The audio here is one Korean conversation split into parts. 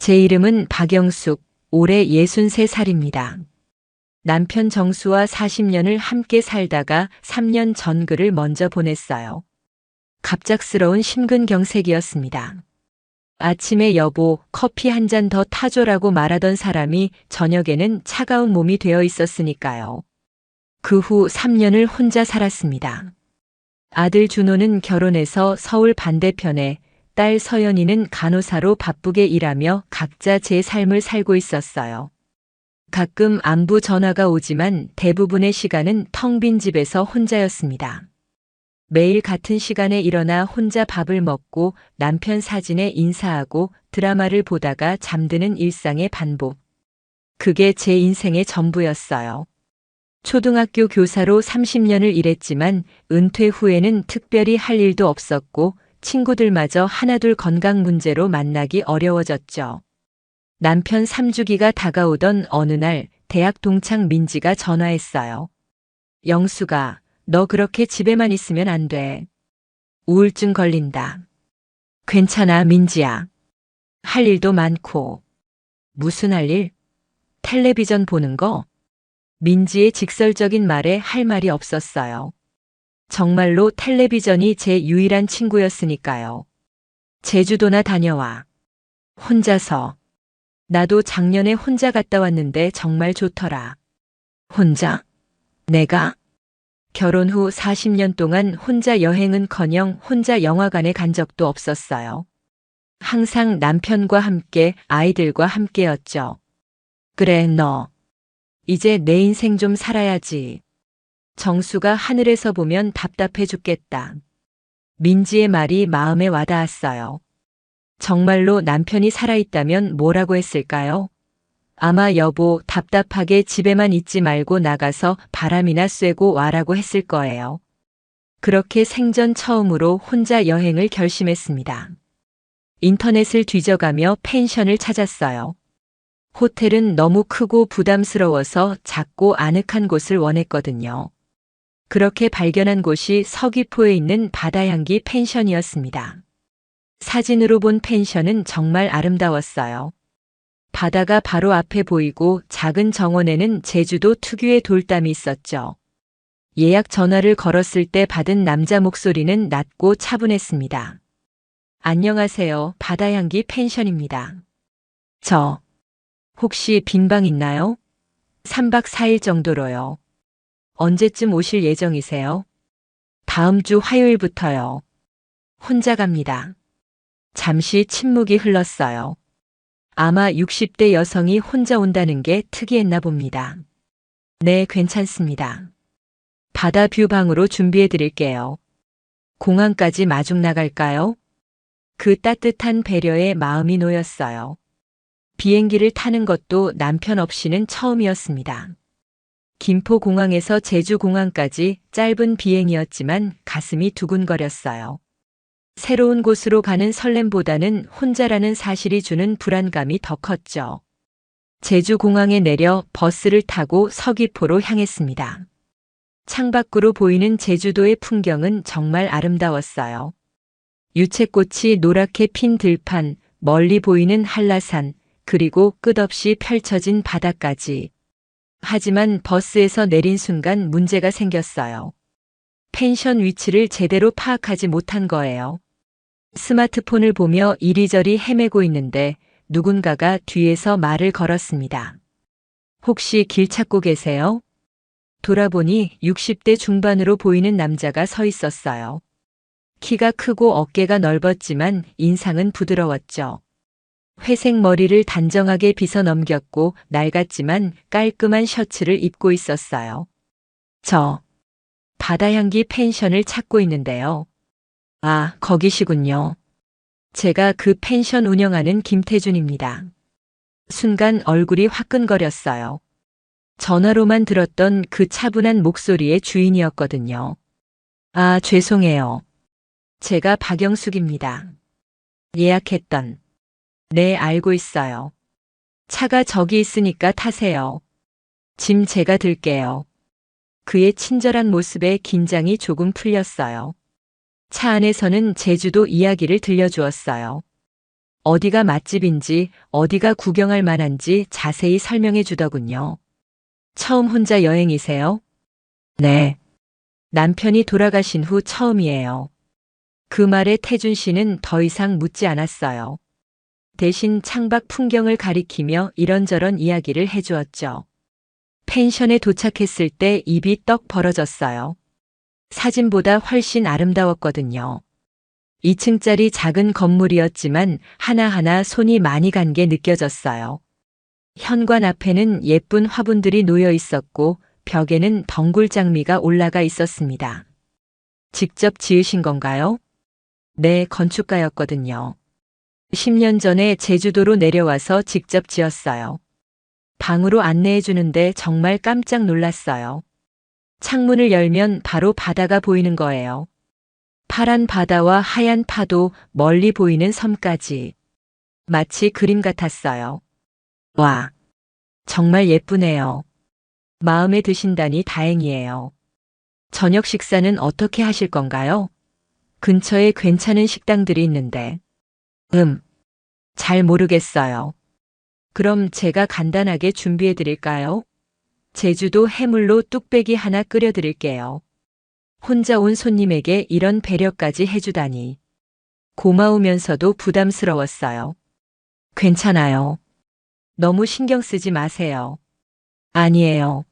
제 이름은 박영숙, 올해 63살입니다. 남편 정수와 40년을 함께 살다가 3년 전글을 먼저 보냈어요. 갑작스러운 심근경색이었습니다. 아침에 여보, 커피 한 잔 더 타줘라고 말하던 사람이 저녁에는 차가운 몸이 되어 있었으니까요. 그 후 3년을 혼자 살았습니다. 아들 준호는 결혼해서 서울 반대편에, 딸 서연이는 간호사로 바쁘게 일하며 각자 제 삶을 살고 있었어요. 가끔 안부 전화가 오지만 대부분의 시간은 텅 빈 집에서 혼자였습니다. 매일 같은 시간에 일어나 혼자 밥을 먹고 남편 사진에 인사하고 드라마를 보다가 잠드는 일상의 반복. 그게 제 인생의 전부였어요. 초등학교 교사로 30년을 일했지만 은퇴 후에는 특별히 할 일도 없었고 친구들마저 하나둘 건강 문제로 만나기 어려워졌죠. 남편 3주기가 다가오던 어느 날 대학 동창 민지가 전화했어요. 영수가, 너 그렇게 집에만 있으면 안 돼. 우울증 걸린다. 괜찮아, 민지야. 할 일도 많고. 무슨 할 일? 텔레비전 보는 거? 민지의 직설적인 말에 할 말이 없었어요. 정말로 텔레비전이 제 유일한 친구였으니까요. 제주도나 다녀와. 혼자서. 나도 작년에 혼자 갔다 왔는데 정말 좋더라. 혼자? 내가? 결혼 후 40년 동안 혼자 여행은커녕 혼자 영화관에 간 적도 없었어요. 항상 남편과 함께, 아이들과 함께였죠. 그래, 너. 이제 내 인생 좀 살아야지. 정수가 하늘에서 보면 답답해 죽겠다. 민지의 말이 마음에 와닿았어요. 정말로 남편이 살아있다면 뭐라고 했을까요? 아마 여보, 답답하게 집에만 있지 말고 나가서 바람이나 쐬고 와라고 했을 거예요. 그렇게 생전 처음으로 혼자 여행을 결심했습니다. 인터넷을 뒤져가며 펜션을 찾았어요. 호텔은 너무 크고 부담스러워서 작고 아늑한 곳을 원했거든요. 그렇게 발견한 곳이 서귀포에 있는 바다향기 펜션이었습니다. 사진으로 본 펜션은 정말 아름다웠어요. 바다가 바로 앞에 보이고 작은 정원에는 제주도 특유의 돌담이 있었죠. 예약 전화를 걸었을 때 받은 남자 목소리는 낮고 차분했습니다. 안녕하세요, 바다향기 펜션입니다. 저, 혹시 빈방 있나요? 3박 4일 정도로요. 언제쯤 오실 예정이세요? 다음 주 화요일부터요. 혼자 갑니다. 잠시 침묵이 흘렀어요. 아마 60대 여성이 혼자 온다는 게 특이했나 봅니다. 네, 괜찮습니다. 바다 뷰방으로 준비해 드릴게요. 공항까지 마중 나갈까요? 그 따뜻한 배려에 마음이 놓였어요. 비행기를 타는 것도 남편 없이는 처음이었습니다. 김포공항에서 제주공항까지 짧은 비행이었지만 가슴이 두근거렸어요. 새로운 곳으로 가는 설렘보다는 혼자라는 사실이 주는 불안감이 더 컸죠. 제주공항에 내려 버스를 타고 서귀포로 향했습니다. 창밖으로 보이는 제주도의 풍경은 정말 아름다웠어요. 유채꽃이 노랗게 핀 들판, 멀리 보이는 한라산, 그리고 끝없이 펼쳐진 바다까지. 하지만 버스에서 내린 순간 문제가 생겼어요. 펜션 위치를 제대로 파악하지 못한 거예요. 스마트폰을 보며 이리저리 헤매고 있는데 누군가가 뒤에서 말을 걸었습니다. 혹시 길 찾고 계세요? 돌아보니 60대 중반으로 보이는 남자가 서 있었어요. 키가 크고 어깨가 넓었지만 인상은 부드러웠죠. 회색 머리를 단정하게 빗어 넘겼고 낡았지만 깔끔한 셔츠를 입고 있었어요. 저, 바다향기 펜션을 찾고 있는데요. 아, 거기시군요. 제가 그 펜션 운영하는 김태준입니다. 순간 얼굴이 화끈거렸어요. 전화로만 들었던 그 차분한 목소리의 주인이었거든요. 아, 죄송해요. 제가 박영숙입니다. 예약했던. 네, 알고 있어요. 차가 저기 있으니까 타세요. 짐 제가 들게요. 그의 친절한 모습에 긴장이 조금 풀렸어요. 차 안에서는 제주도 이야기를 들려주었어요. 어디가 맛집인지, 어디가 구경할 만한지 자세히 설명해 주더군요. 처음 혼자 여행이세요? 네. 남편이 돌아가신 후 처음이에요. 그 말에 태준 씨는 더 이상 묻지 않았어요. 대신 창밖 풍경을 가리키며 이런저런 이야기를 해주었죠. 펜션에 도착했을 때 입이 떡 벌어졌어요. 사진보다 훨씬 아름다웠거든요. 2층짜리 작은 건물이었지만 하나하나 손이 많이 간 게 느껴졌어요. 현관 앞에는 예쁜 화분들이 놓여 있었고 벽에는 덩굴 장미가 올라가 있었습니다. 직접 지으신 건가요? 네, 건축가였거든요. 10년 전에 제주도로 내려와서 직접 지었어요. 방으로 안내해 주는데 정말 깜짝 놀랐어요. 창문을 열면 바로 바다가 보이는 거예요. 파란 바다와 하얀 파도, 멀리 보이는 섬까지. 마치 그림 같았어요. 와, 정말 예쁘네요. 마음에 드신다니 다행이에요. 저녁 식사는 어떻게 하실 건가요? 근처에 괜찮은 식당들이 있는데. 잘 모르겠어요. 그럼 제가 간단하게 준비해 드릴까요? 제주도 해물로 뚝배기 하나 끓여 드릴게요. 혼자 온 손님에게 이런 배려까지 해주다니. 고마우면서도 부담스러웠어요. 괜찮아요. 너무 신경 쓰지 마세요. 아니에요.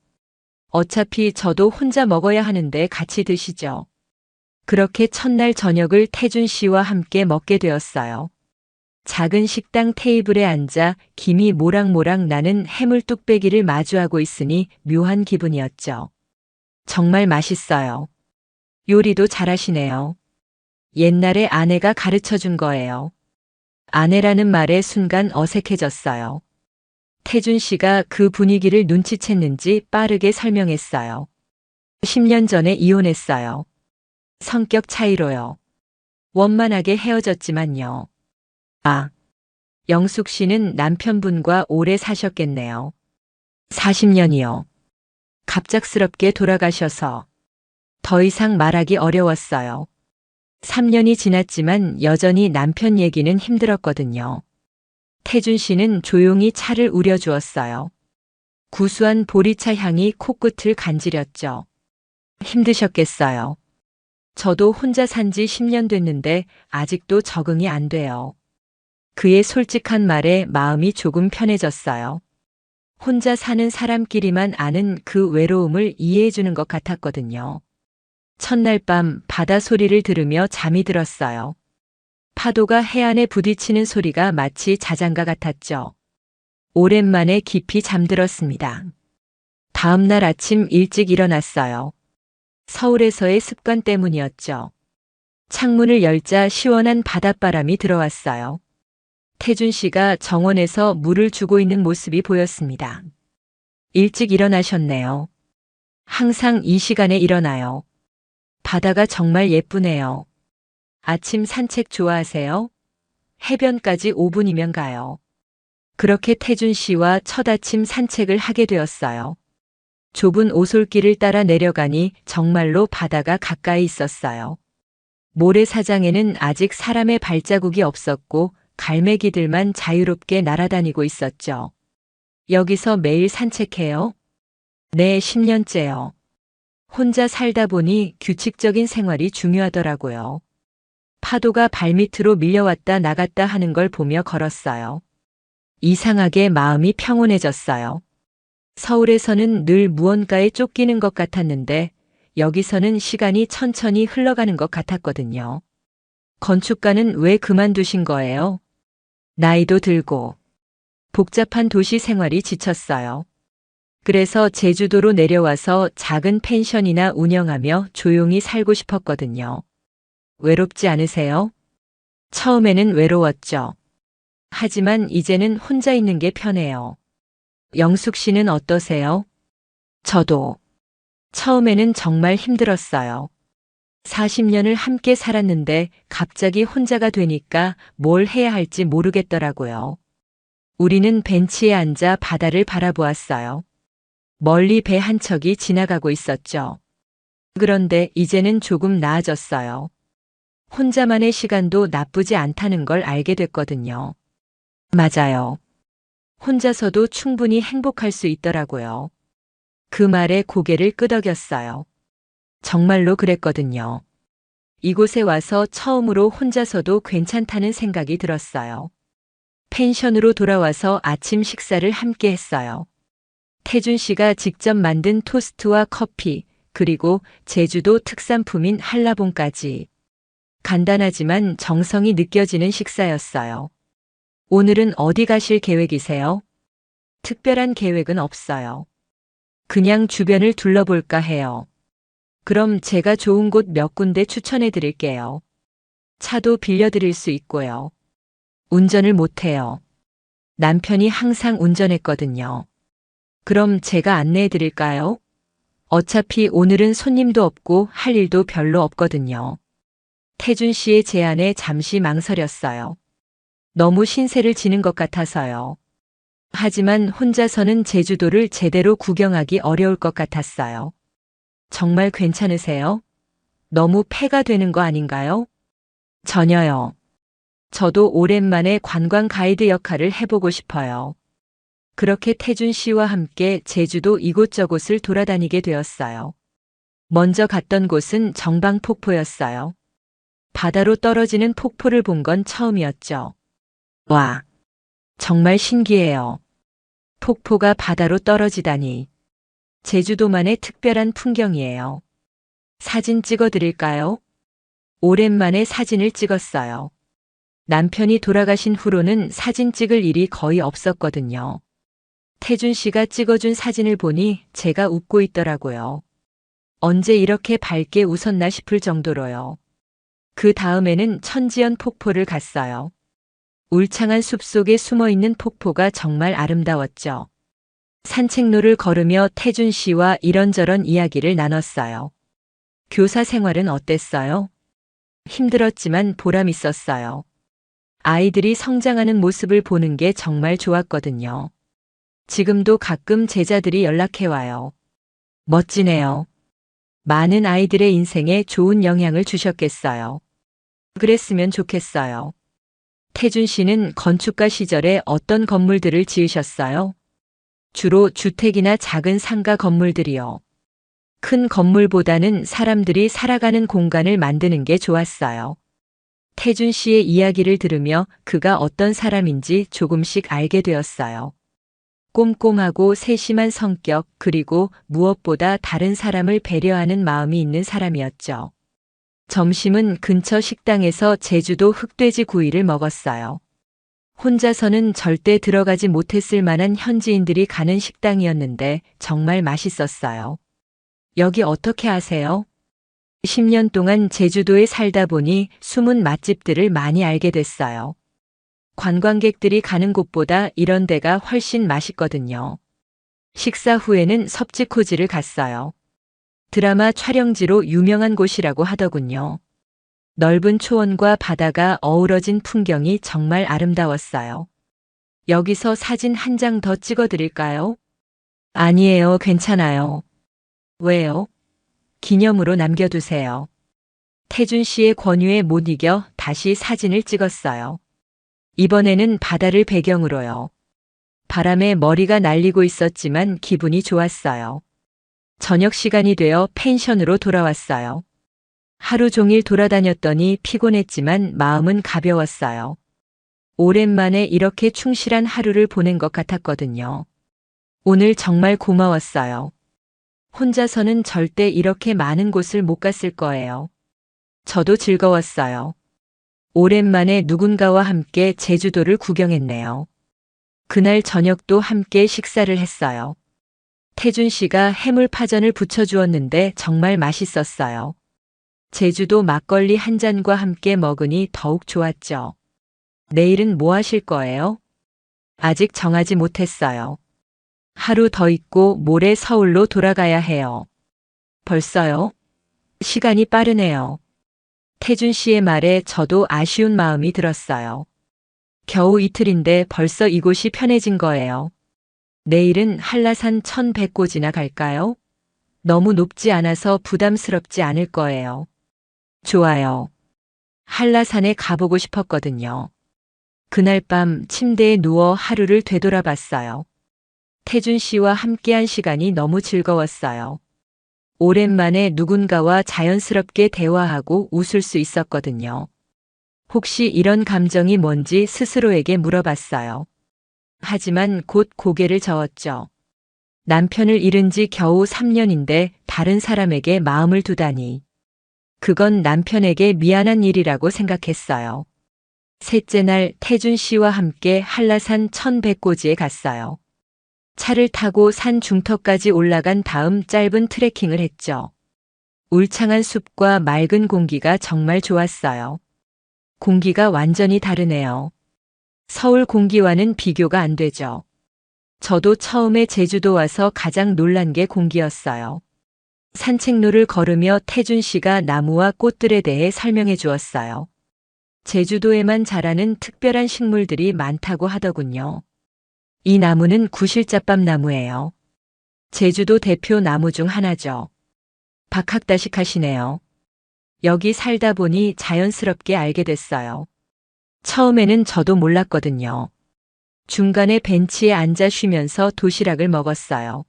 어차피 저도 혼자 먹어야 하는데 같이 드시죠. 그렇게 첫날 저녁을 태준 씨와 함께 먹게 되었어요. 작은 식당 테이블에 앉아 김이 모락모락 나는 해물 뚝배기를 마주하고 있으니 묘한 기분이었죠. 정말 맛있어요. 요리도 잘하시네요. 옛날에 아내가 가르쳐 준 거예요. 아내라는 말에 순간 어색해졌어요. 태준 씨가 그 분위기를 눈치챘는지 빠르게 설명했어요. 10년 전에 이혼했어요. 성격 차이로요. 원만하게 헤어졌지만요. 아, 영숙 씨는 남편분과 오래 사셨겠네요. 40년이요. 갑작스럽게 돌아가셔서 더 이상 말하기 어려웠어요. 3년이 지났지만 여전히 남편 얘기는 힘들었거든요. 태준 씨는 조용히 차를 우려주었어요. 구수한 보리차 향이 코끝을 간지렸죠. 힘드셨겠어요. 저도 혼자 산지 10년 됐는데 아직도 적응이 안 돼요. 그의 솔직한 말에 마음이 조금 편해졌어요. 혼자 사는 사람끼리만 아는 그 외로움을 이해해 주는 것 같았거든요. 첫날 밤 바다 소리를 들으며 잠이 들었어요. 파도가 해안에 부딪히는 소리가 마치 자장가 같았죠. 오랜만에 깊이 잠들었습니다. 다음 날 아침 일찍 일어났어요. 서울에서의 습관 때문이었죠. 창문을 열자 시원한 바닷바람이 들어왔어요. 태준 씨가 정원에서 물을 주고 있는 모습이 보였습니다. 일찍 일어나셨네요. 항상 이 시간에 일어나요. 바다가 정말 예쁘네요. 아침 산책 좋아하세요? 해변까지 5분이면 가요. 그렇게 태준 씨와 첫 아침 산책을 하게 되었어요. 좁은 오솔길을 따라 내려가니 정말로 바다가 가까이 있었어요. 모래사장에는 아직 사람의 발자국이 없었고 갈매기들만 자유롭게 날아다니고 있었죠. 여기서 매일 산책해요? 네, 10년째요. 혼자 살다 보니 규칙적인 생활이 중요하더라고요. 파도가 발밑으로 밀려왔다 나갔다 하는 걸 보며 걸었어요. 이상하게 마음이 평온해졌어요. 서울에서는 늘 무언가에 쫓기는 것 같았는데 여기서는 시간이 천천히 흘러가는 것 같았거든요. 건축가는 왜 그만두신 거예요? 나이도 들고 복잡한 도시 생활이 지쳤어요. 그래서 제주도로 내려와서 작은 펜션이나 운영하며 조용히 살고 싶었거든요. 외롭지 않으세요? 처음에는 외로웠죠. 하지만 이제는 혼자 있는 게 편해요. 영숙 씨는 어떠세요? 저도. 처음에는 정말 힘들었어요. 40년을 함께 살았는데 갑자기 혼자가 되니까 뭘 해야 할지 모르겠더라고요. 우리는 벤치에 앉아 바다를 바라보았어요. 멀리 배 한 척이 지나가고 있었죠. 그런데 이제는 조금 나아졌어요. 혼자만의 시간도 나쁘지 않다는 걸 알게 됐거든요. 맞아요. 혼자서도 충분히 행복할 수 있더라고요. 그 말에 고개를 끄덕였어요. 정말로 그랬거든요. 이곳에 와서 처음으로 혼자서도 괜찮다는 생각이 들었어요. 펜션으로 돌아와서 아침 식사를 함께 했어요. 태준 씨가 직접 만든 토스트와 커피, 그리고 제주도 특산품인 한라봉까지. 간단하지만 정성이 느껴지는 식사였어요. 오늘은 어디 가실 계획이세요? 특별한 계획은 없어요. 그냥 주변을 둘러볼까 해요. 그럼 제가 좋은 곳 몇 군데 추천해 드릴게요. 차도 빌려드릴 수 있고요. 운전을 못해요. 남편이 항상 운전했거든요. 그럼 제가 안내해 드릴까요? 어차피 오늘은 손님도 없고 할 일도 별로 없거든요. 태준 씨의 제안에 잠시 망설였어요. 너무 신세를 지는 것 같아서요. 하지만 혼자서는 제주도를 제대로 구경하기 어려울 것 같았어요. 정말 괜찮으세요? 너무 폐가 되는 거 아닌가요? 전혀요. 저도 오랜만에 관광 가이드 역할을 해보고 싶어요. 그렇게 태준 씨와 함께 제주도 이곳저곳을 돌아다니게 되었어요. 먼저 갔던 곳은 정방폭포였어요. 바다로 떨어지는 폭포를 본 건 처음이었죠. 와, 정말 신기해요. 폭포가 바다로 떨어지다니. 제주도만의 특별한 풍경이에요. 사진 찍어 드릴까요? 오랜만에 사진을 찍었어요. 남편이 돌아가신 후로는 사진 찍을 일이 거의 없었거든요. 태준 씨가 찍어준 사진을 보니 제가 웃고 있더라고요. 언제 이렇게 밝게 웃었나 싶을 정도로요. 그 다음에는 천지연 폭포를 갔어요. 울창한 숲속에 숨어 있는 폭포가 정말 아름다웠죠. 산책로를 걸으며 태준 씨와 이런저런 이야기를 나눴어요. 교사 생활은 어땠어요? 힘들었지만 보람 있었어요. 아이들이 성장하는 모습을 보는 게 정말 좋았거든요. 지금도 가끔 제자들이 연락해와요. 멋지네요. 많은 아이들의 인생에 좋은 영향을 주셨겠어요. 그랬으면 좋겠어요. 태준 씨는 건축가 시절에 어떤 건물들을 지으셨어요? 주로 주택이나 작은 상가 건물들이요. 큰 건물보다는 사람들이 살아가는 공간을 만드는 게 좋았어요. 태준 씨의 이야기를 들으며 그가 어떤 사람인지 조금씩 알게 되었어요. 꼼꼼하고 세심한 성격, 그리고 무엇보다 다른 사람을 배려하는 마음이 있는 사람이었죠. 점심은 근처 식당에서 제주도 흑돼지 구이를 먹었어요. 혼자서는 절대 들어가지 못했을 만한 현지인들이 가는 식당이었는데 정말 맛있었어요. 여기 어떻게 아세요? 10년 동안 제주도에 살다 보니 숨은 맛집들을 많이 알게 됐어요. 관광객들이 가는 곳보다 이런 데가 훨씬 맛있거든요. 식사 후에는 섭지코지를 갔어요. 드라마 촬영지로 유명한 곳이라고 하더군요. 넓은 초원과 바다가 어우러진 풍경이 정말 아름다웠어요. 여기서 사진 한 장 더 찍어 드릴까요? 아니에요, 괜찮아요. 왜요? 기념으로 남겨두세요. 태준 씨의 권유에 못 이겨 다시 사진을 찍었어요. 이번에는 바다를 배경으로요. 바람에 머리가 날리고 있었지만 기분이 좋았어요. 저녁 시간이 되어 펜션으로 돌아왔어요. 하루 종일 돌아다녔더니 피곤했지만 마음은 가벼웠어요. 오랜만에 이렇게 충실한 하루를 보낸 것 같았거든요. 오늘 정말 고마웠어요. 혼자서는 절대 이렇게 많은 곳을 못 갔을 거예요. 저도 즐거웠어요. 오랜만에 누군가와 함께 제주도를 구경했네요. 그날 저녁도 함께 식사를 했어요. 태준 씨가 해물파전을 부쳐주었는데 정말 맛있었어요. 제주도 막걸리 한 잔과 함께 먹으니 더욱 좋았죠. 내일은 뭐 하실 거예요? 아직 정하지 못했어요. 하루 더 있고 모레 서울로 돌아가야 해요. 벌써요? 시간이 빠르네요. 태준 씨의 말에 저도 아쉬운 마음이 들었어요. 겨우 이틀인데 벌써 이곳이 편해진 거예요. 내일은 한라산 1100고지나 갈까요? 너무 높지 않아서 부담스럽지 않을 거예요. 좋아요. 한라산에 가보고 싶었거든요. 그날 밤 침대에 누워 하루를 되돌아봤어요. 태준 씨와 함께한 시간이 너무 즐거웠어요. 오랜만에 누군가와 자연스럽게 대화하고 웃을 수 있었거든요. 혹시 이런 감정이 뭔지 스스로에게 물어봤어요. 하지만 곧 고개를 저었죠. 남편을 잃은 지 겨우 3년인데 다른 사람에게 마음을 두다니. 그건 남편에게 미안한 일이라고 생각했어요. 셋째 날 태준 씨와 함께 한라산 1100고지에 갔어요. 차를 타고 산 중턱까지 올라간 다음 짧은 트레킹을 했죠. 울창한 숲과 맑은 공기가 정말 좋았어요. 공기가 완전히 다르네요. 서울 공기와는 비교가 안 되죠. 저도 처음에 제주도 와서 가장 놀란 게 공기였어요. 산책로를 걸으며 태준 씨가 나무와 꽃들에 대해 설명해 주었어요. 제주도에만 자라는 특별한 식물들이 많다고 하더군요. 이 나무는 구실잡밥 나무예요. 제주도 대표 나무 중 하나죠. 박학다식 하시네요. 여기 살다 보니 자연스럽게 알게 됐어요. 처음에는 저도 몰랐거든요. 중간에 벤치에 앉아 쉬면서 도시락을 먹었어요.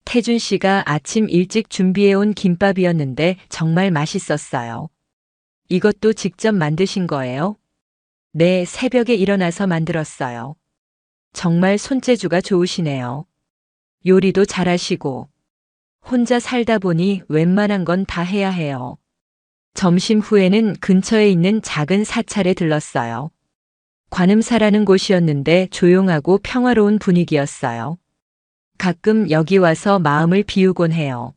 태준 씨가 아침 일찍 준비해온 김밥이었는데 정말 맛있었어요. 이것도 직접 만드신 거예요? 네, 새벽에 일어나서 만들었어요. 정말 손재주가 좋으시네요. 요리도 잘하시고. 혼자 살다 보니 웬만한 건 다 해야 해요. 점심 후에는 근처에 있는 작은 사찰에 들렀어요. 관음사라는 곳이었는데 조용하고 평화로운 분위기였어요. 가끔 여기 와서 마음을 비우곤 해요.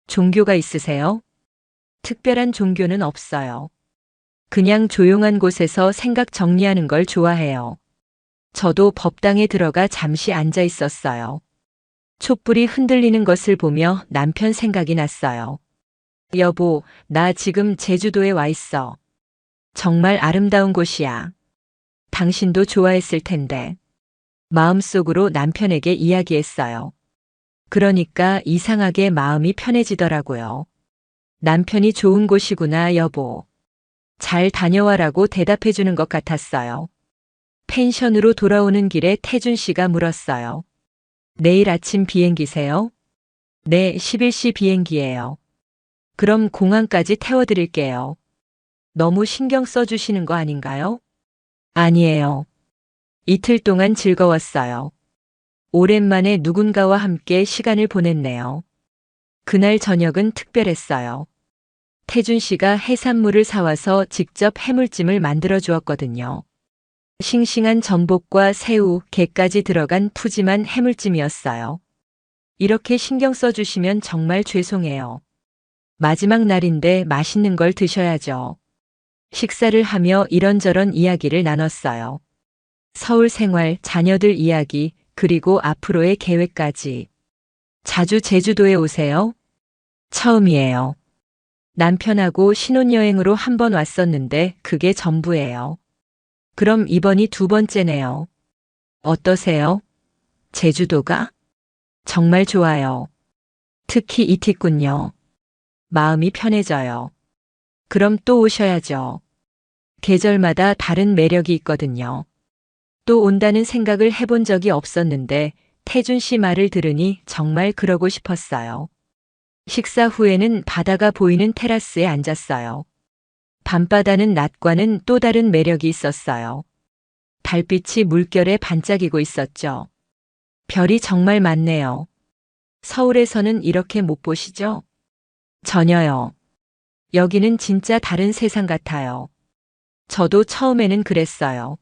종교가 있으세요? 특별한 종교는 없어요. 그냥 조용한 곳에서 생각 정리하는 걸 좋아해요. 저도 법당에 들어가 잠시 앉아 있었어요. 촛불이 흔들리는 것을 보며 남편 생각이 났어요. 여보, 나 지금 제주도에 와 있어. 정말 아름다운 곳이야. 당신도 좋아했을 텐데. 마음속으로 남편에게 이야기했어요. 그러니까 이상하게 마음이 편해지더라고요. 남편이 좋은 곳이구나, 여보. 잘 다녀와라고 대답해 주는 것 같았어요. 펜션으로 돌아오는 길에 태준 씨가 물었어요. 내일 아침 비행기세요? 네, 11시 비행기예요. 그럼 공항까지 태워드릴게요. 너무 신경 써주시는 거 아닌가요? 아니에요. 이틀 동안 즐거웠어요. 오랜만에 누군가와 함께 시간을 보냈네요. 그날 저녁은 특별했어요. 태준 씨가 해산물을 사와서 직접 해물찜을 만들어 주었거든요. 싱싱한 전복과 새우, 게까지 들어간 푸짐한 해물찜이었어요. 이렇게 신경 써주시면 정말 죄송해요. 마지막 날인데 맛있는 걸 드셔야죠. 식사를 하며 이런저런 이야기를 나눴어요. 서울 생활, 자녀들 이야기, 그리고 앞으로의 계획까지. 자주 제주도에 오세요? 처음이에요. 남편하고 신혼여행으로 한 번 왔었는데 그게 전부예요. 그럼 이번이 두 번째네요. 어떠세요? 제주도가? 정말 좋아요. 특히 이티군요. 마음이 편해져요. 그럼 또 오셔야죠. 계절마다 다른 매력이 있거든요. 또 온다는 생각을 해본 적이 없었는데 태준 씨 말을 들으니 정말 그러고 싶었어요. 식사 후에는 바다가 보이는 테라스에 앉았어요. 밤바다는 낮과는 또 다른 매력이 있었어요. 달빛이 물결에 반짝이고 있었죠. 별이 정말 많네요. 서울에서는 이렇게 못 보시죠? 전혀요. 여기는 진짜 다른 세상 같아요. 저도 처음에는 그랬어요.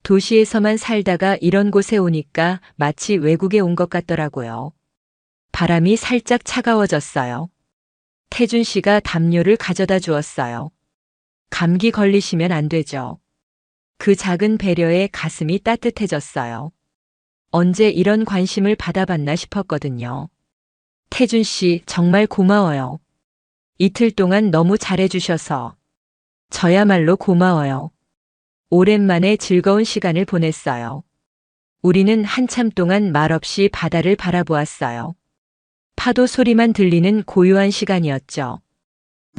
도시에서만 살다가 이런 곳에 오니까 마치 외국에 온 것 같더라고요. 바람이 살짝 차가워졌어요. 태준 씨가 담요를 가져다 주었어요. 감기 걸리시면 안 되죠. 그 작은 배려에 가슴이 따뜻해졌어요. 언제 이런 관심을 받아봤나 싶었거든요. 태준 씨 정말 고마워요. 이틀 동안 너무 잘해주셔서. 저야말로 고마워요. 오랜만에 즐거운 시간을 보냈어요. 우리는 한참 동안 말없이 바다를 바라보았어요. 파도 소리만 들리는 고요한 시간이었죠.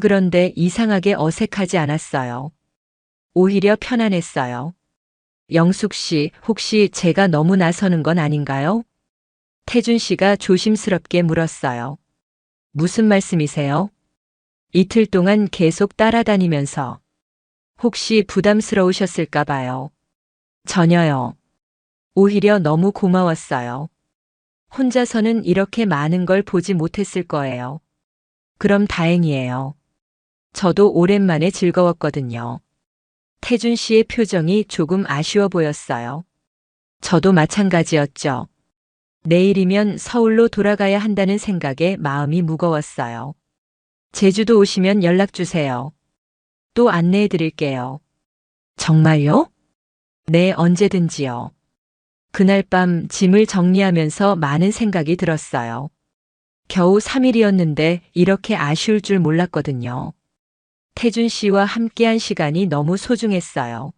그런데 이상하게 어색하지 않았어요. 오히려 편안했어요. 영숙 씨, 혹시 제가 너무 나서는 건 아닌가요? 태준 씨가 조심스럽게 물었어요. 무슨 말씀이세요? 이틀 동안 계속 따라다니면서 혹시 부담스러우셨을까 봐요. 전혀요. 오히려 너무 고마웠어요. 혼자서는 이렇게 많은 걸 보지 못했을 거예요. 그럼 다행이에요. 저도 오랜만에 즐거웠거든요. 태준 씨의 표정이 조금 아쉬워 보였어요. 저도 마찬가지였죠. 내일이면 서울로 돌아가야 한다는 생각에 마음이 무거웠어요. 제주도 오시면 연락 주세요. 또 안내해 드릴게요. 정말요? 네, 언제든지요. 그날 밤 짐을 정리하면서 많은 생각이 들었어요. 겨우 3일이었는데 이렇게 아쉬울 줄 몰랐거든요. 태준 씨와 함께한 시간이 너무 소중했어요.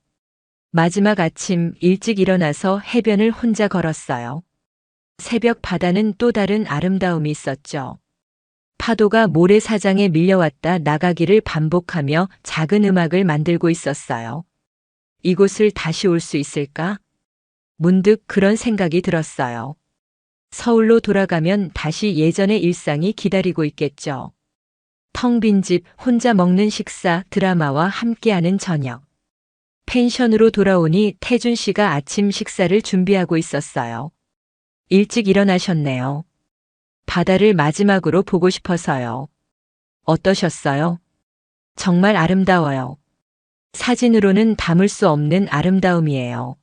마지막 아침 일찍 일어나서 해변을 혼자 걸었어요. 새벽 바다는 또 다른 아름다움이 있었죠. 파도가 모래사장에 밀려왔다 나가기를 반복하며 작은 음악을 만들고 있었어요. 이곳을 다시 올 수 있을까? 문득 그런 생각이 들었어요. 서울로 돌아가면 다시 예전의 일상이 기다리고 있겠죠. 텅 빈 집, 혼자 먹는 식사, 드라마와 함께하는 저녁. 펜션으로 돌아오니 태준 씨가 아침 식사를 준비하고 있었어요. 일찍 일어나셨네요. 바다를 마지막으로 보고 싶어서요. 어떠셨어요? 정말 아름다워요. 사진으로는 담을 수 없는 아름다움이에요.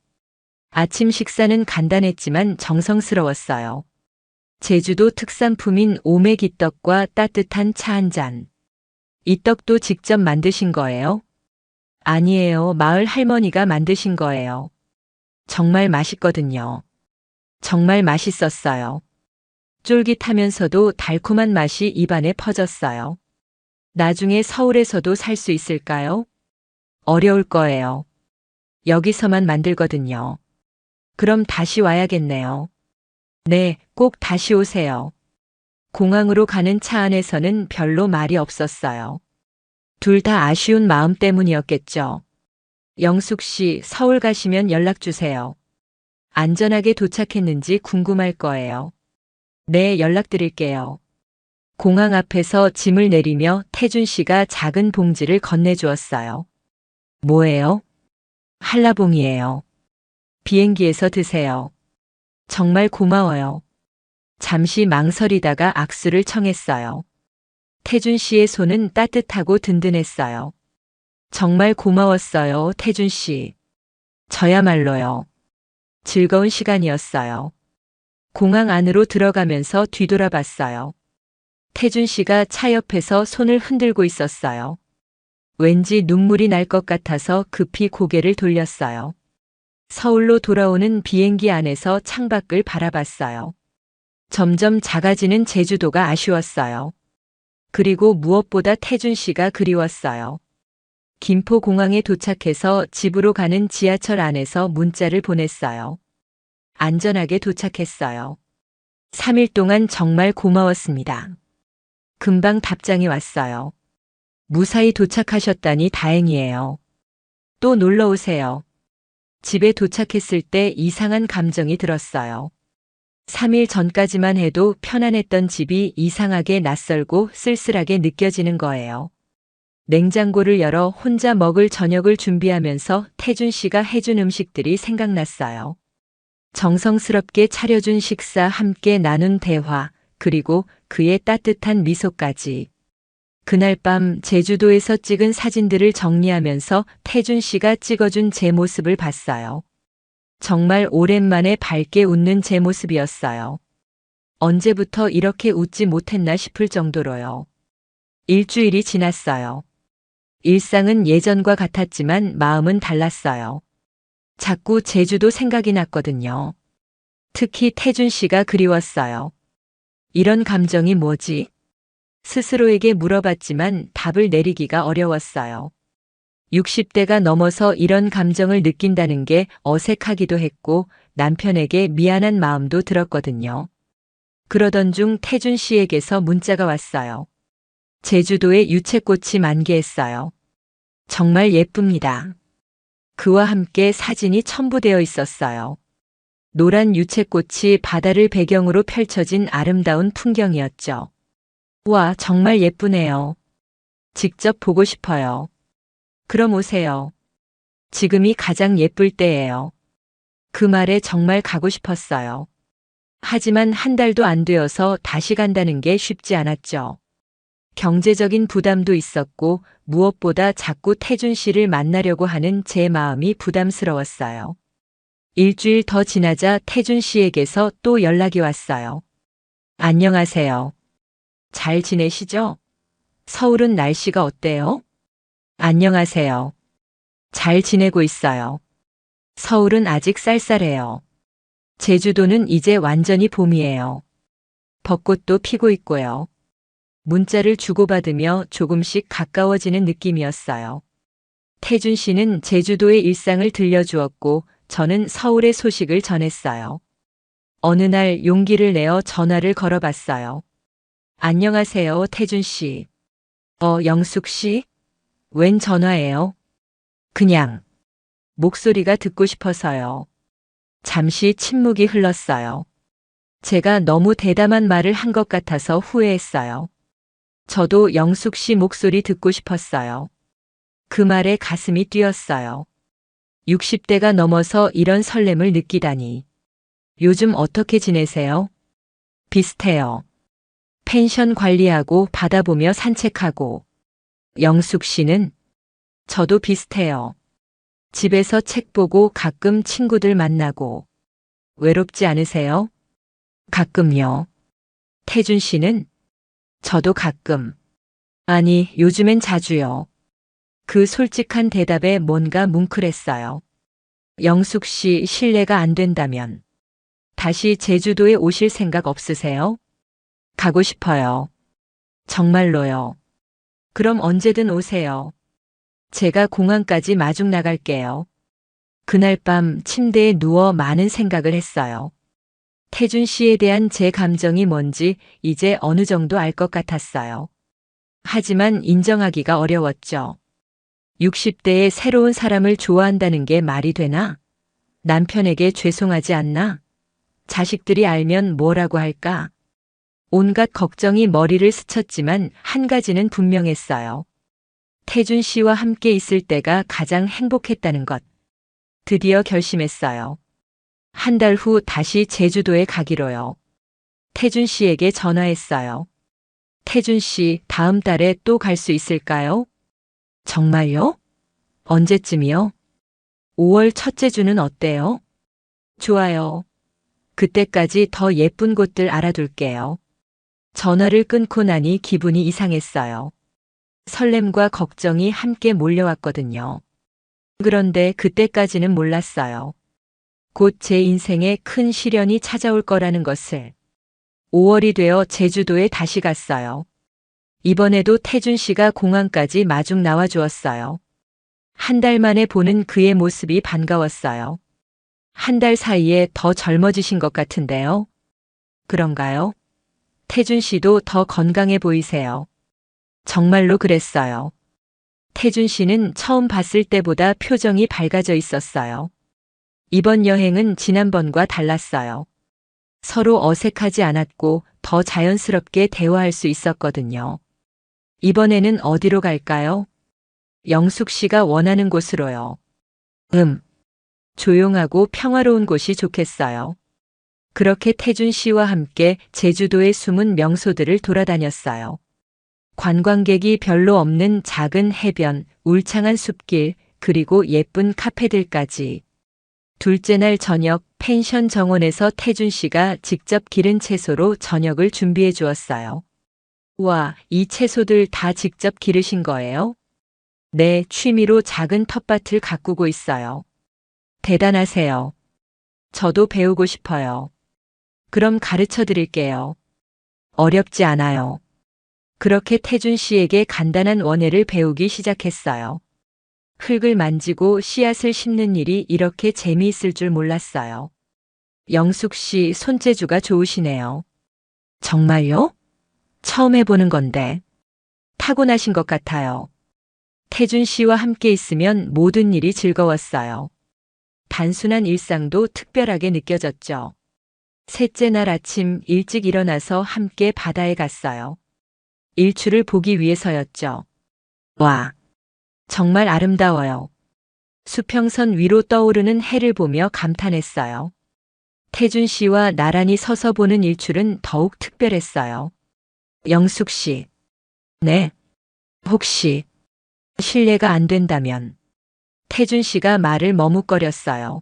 아침 식사는 간단했지만 정성스러웠어요. 제주도 특산품인 오메기떡과 따뜻한 차 한 잔. 이 떡도 직접 만드신 거예요? 아니에요. 마을 할머니가 만드신 거예요. 정말 맛있거든요. 정말 맛있었어요. 쫄깃하면서도 달콤한 맛이 입안에 퍼졌어요. 나중에 서울에서도 살 수 있을까요? 어려울 거예요. 여기서만 만들거든요. 그럼 다시 와야겠네요. 네, 꼭 다시 오세요. 공항으로 가는 차 안에서는 별로 말이 없었어요. 둘 다 아쉬운 마음 때문이었겠죠. 영숙 씨, 서울 가시면 연락 주세요. 안전하게 도착했는지 궁금할 거예요. 네, 연락드릴게요. 공항 앞에서 짐을 내리며 태준 씨가 작은 봉지를 건네주었어요. 뭐예요? 한라봉이에요. 비행기에서 드세요. 정말 고마워요. 잠시 망설이다가 악수를 청했어요. 태준 씨의 손은 따뜻하고 든든했어요. 정말 고마웠어요, 태준 씨. 저야말로요. 즐거운 시간이었어요. 공항 안으로 들어가면서 뒤돌아봤어요. 태준 씨가 차 옆에서 손을 흔들고 있었어요. 왠지 눈물이 날 것 같아서 급히 고개를 돌렸어요. 서울로 돌아오는 비행기 안에서 창밖을 바라봤어요. 점점 작아지는 제주도가 아쉬웠어요. 그리고 무엇보다 태준 씨가 그리웠어요. 김포공항에 도착해서 집으로 가는 지하철 안에서 문자를 보냈어요. 안전하게 도착했어요. 3일 동안 정말 고마웠습니다. 금방 답장이 왔어요. 무사히 도착하셨다니 다행이에요. 또 놀러 오세요. 집에 도착했을 때 이상한 감정이 들었어요. 3일 전까지만 해도 편안했던 집이 이상하게 낯설고 쓸쓸하게 느껴지는 거예요. 냉장고를 열어 혼자 먹을 저녁을 준비하면서 태준 씨가 해준 음식들이 생각났어요. 정성스럽게 차려준 식사, 함께 나눈 대화, 그리고 그의 따뜻한 미소까지. 그날 밤 제주도에서 찍은 사진들을 정리하면서 태준 씨가 찍어준 제 모습을 봤어요. 정말 오랜만에 밝게 웃는 제 모습이었어요. 언제부터 이렇게 웃지 못했나 싶을 정도로요. 일주일이 지났어요. 일상은 예전과 같았지만 마음은 달랐어요. 자꾸 제주도 생각이 났거든요. 특히 태준 씨가 그리웠어요. 이런 감정이 뭐지? 스스로에게 물어봤지만 답을 내리기가 어려웠어요. 60대가 넘어서 이런 감정을 느낀다는 게 어색하기도 했고 남편에게 미안한 마음도 들었거든요. 그러던 중 태준 씨에게서 문자가 왔어요. 제주도에 유채꽃이 만개했어요. 정말 예쁩니다. 그와 함께 사진이 첨부되어 있었어요. 노란 유채꽃이 바다를 배경으로 펼쳐진 아름다운 풍경이었죠. 와, 정말 예쁘네요. 직접 보고 싶어요. 그럼 오세요. 지금이 가장 예쁠 때예요. 그 말에 정말 가고 싶었어요. 하지만 한 달도 안 되어서 다시 간다는 게 쉽지 않았죠. 경제적인 부담도 있었고 무엇보다 자꾸 태준 씨를 만나려고 하는 제 마음이 부담스러웠어요. 일주일 더 지나자 태준 씨에게서 또 연락이 왔어요. 안녕하세요. 잘 지내시죠? 서울은 날씨가 어때요? 안녕하세요. 잘 지내고 있어요. 서울은 아직 쌀쌀해요. 제주도는 이제 완전히 봄이에요. 벚꽃도 피고 있고요. 문자를 주고받으며 조금씩 가까워지는 느낌이었어요. 태준 씨는 제주도의 일상을 들려주었고 저는 서울의 소식을 전했어요. 어느 날 용기를 내어 전화를 걸어봤어요. 안녕하세요, 태준 씨. 영숙 씨? 웬 전화예요? 그냥 목소리가 듣고 싶어서요. 잠시 침묵이 흘렀어요. 제가 너무 대담한 말을 한 것 같아서 후회했어요. 저도 영숙 씨 목소리 듣고 싶었어요. 그 말에 가슴이 뛰었어요. 60대가 넘어서 이런 설렘을 느끼다니. 요즘 어떻게 지내세요? 비슷해요. 펜션 관리하고 바다 보며 산책하고. 영숙 씨는? 저도 비슷해요. 집에서 책 보고 가끔 친구들 만나고. 외롭지 않으세요? 가끔요. 태준 씨는? 저도 가끔. 아니, 요즘엔 자주요. 그 솔직한 대답에 뭔가 뭉클했어요. 영숙 씨 실례가 안 된다면 다시 제주도에 오실 생각 없으세요? 가고 싶어요. 정말로요. 그럼 언제든 오세요. 제가 공항까지 마중 나갈게요. 그날 밤 침대에 누워 많은 생각을 했어요. 태준 씨에 대한 제 감정이 뭔지 이제 어느 정도 알 것 같았어요. 하지만 인정하기가 어려웠죠. 60대에 새로운 사람을 좋아한다는 게 말이 되나? 남편에게 죄송하지 않나? 자식들이 알면 뭐라고 할까? 온갖 걱정이 머리를 스쳤지만 한 가지는 분명했어요. 태준 씨와 함께 있을 때가 가장 행복했다는 것. 드디어 결심했어요. 한 달 후 다시 제주도에 가기로요. 태준 씨에게 전화했어요. 태준 씨, 다음 달에 또 갈 수 있을까요? 정말요? 언제쯤이요? 5월 첫째 주는 어때요? 좋아요. 그때까지 더 예쁜 곳들 알아둘게요. 전화를 끊고 나니 기분이 이상했어요. 설렘과 걱정이 함께 몰려왔거든요. 그런데 그때까지는 몰랐어요. 곧 제 인생에 큰 시련이 찾아올 거라는 것을. 5월이 되어 제주도에 다시 갔어요. 이번에도 태준 씨가 공항까지 마중 나와 주었어요. 한 달 만에 보는 그의 모습이 반가웠어요. 한 달 사이에 더 젊어지신 것 같은데요. 그런가요? 태준 씨도 더 건강해 보이세요. 정말로 그랬어요. 태준 씨는 처음 봤을 때보다 표정이 밝아져 있었어요. 이번 여행은 지난번과 달랐어요. 서로 어색하지 않았고 더 자연스럽게 대화할 수 있었거든요. 이번에는 어디로 갈까요? 영숙 씨가 원하는 곳으로요. 조용하고 평화로운 곳이 좋겠어요. 그렇게 태준 씨와 함께 제주도의 숨은 명소들을 돌아다녔어요. 관광객이 별로 없는 작은 해변, 울창한 숲길, 그리고 예쁜 카페들까지. 둘째 날 저녁 펜션 정원에서 태준 씨가 직접 기른 채소로 저녁을 준비해 주었어요. 와, 이 채소들 다 직접 기르신 거예요? 네, 취미로 작은 텃밭을 가꾸고 있어요. 대단하세요. 저도 배우고 싶어요. 그럼 가르쳐 드릴게요. 어렵지 않아요. 그렇게 태준 씨에게 간단한 원예를 배우기 시작했어요. 흙을 만지고 씨앗을 심는 일이 이렇게 재미있을 줄 몰랐어요. 영숙 씨 손재주가 좋으시네요. 정말요? 처음 해보는 건데. 타고나신 것 같아요. 태준 씨와 함께 있으면 모든 일이 즐거웠어요. 단순한 일상도 특별하게 느껴졌죠. 셋째 날 아침 일찍 일어나서 함께 바다에 갔어요. 일출을 보기 위해서였죠. 와, 정말 아름다워요. 수평선 위로 떠오르는 해를 보며 감탄했어요. 태준 씨와 나란히 서서 보는 일출은 더욱 특별했어요. 영숙 씨. 네. 혹시 실례가 안 된다면. 태준 씨가 말을 머뭇거렸어요.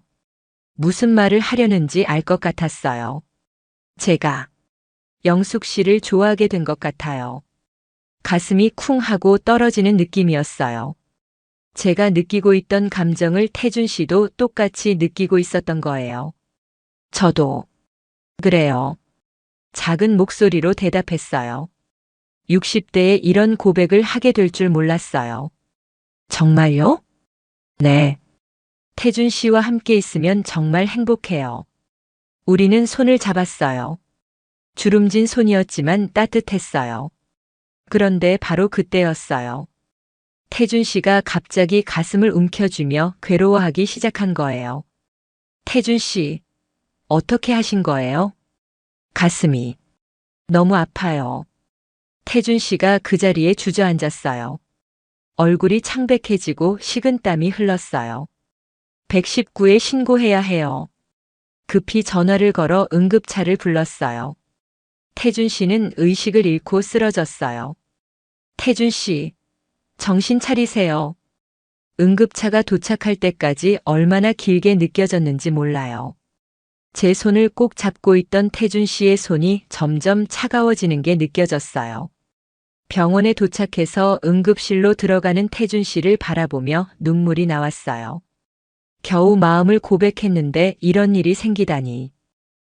무슨 말을 하려는지 알 것 같았어요. 제가 영숙 씨를 좋아하게 된 것 같아요. 가슴이 쿵 하고 떨어지는 느낌이었어요. 제가 느끼고 있던 감정을 태준 씨도 똑같이 느끼고 있었던 거예요. 저도 그래요. 작은 목소리로 대답했어요. 60대에 이런 고백을 하게 될 줄 몰랐어요. 정말요? 네. 태준 씨와 함께 있으면 정말 행복해요. 우리는 손을 잡았어요. 주름진 손이었지만 따뜻했어요. 그런데 바로 그때였어요. 태준 씨가 갑자기 가슴을 움켜쥐며 괴로워하기 시작한 거예요. 태준 씨, 어떻게 하신 거예요? 가슴이 너무 아파요. 태준 씨가 그 자리에 주저앉았어요. 얼굴이 창백해지고 식은땀이 흘렀어요. 119에 신고해야 해요. 급히 전화를 걸어 응급차를 불렀어요. 태준 씨는 의식을 잃고 쓰러졌어요. 태준 씨, 정신 차리세요. 응급차가 도착할 때까지 얼마나 길게 느껴졌는지 몰라요. 제 손을 꼭 잡고 있던 태준 씨의 손이 점점 차가워지는 게 느껴졌어요. 병원에 도착해서 응급실로 들어가는 태준 씨를 바라보며 눈물이 나왔어요. 겨우 마음을 고백했는데 이런 일이 생기다니.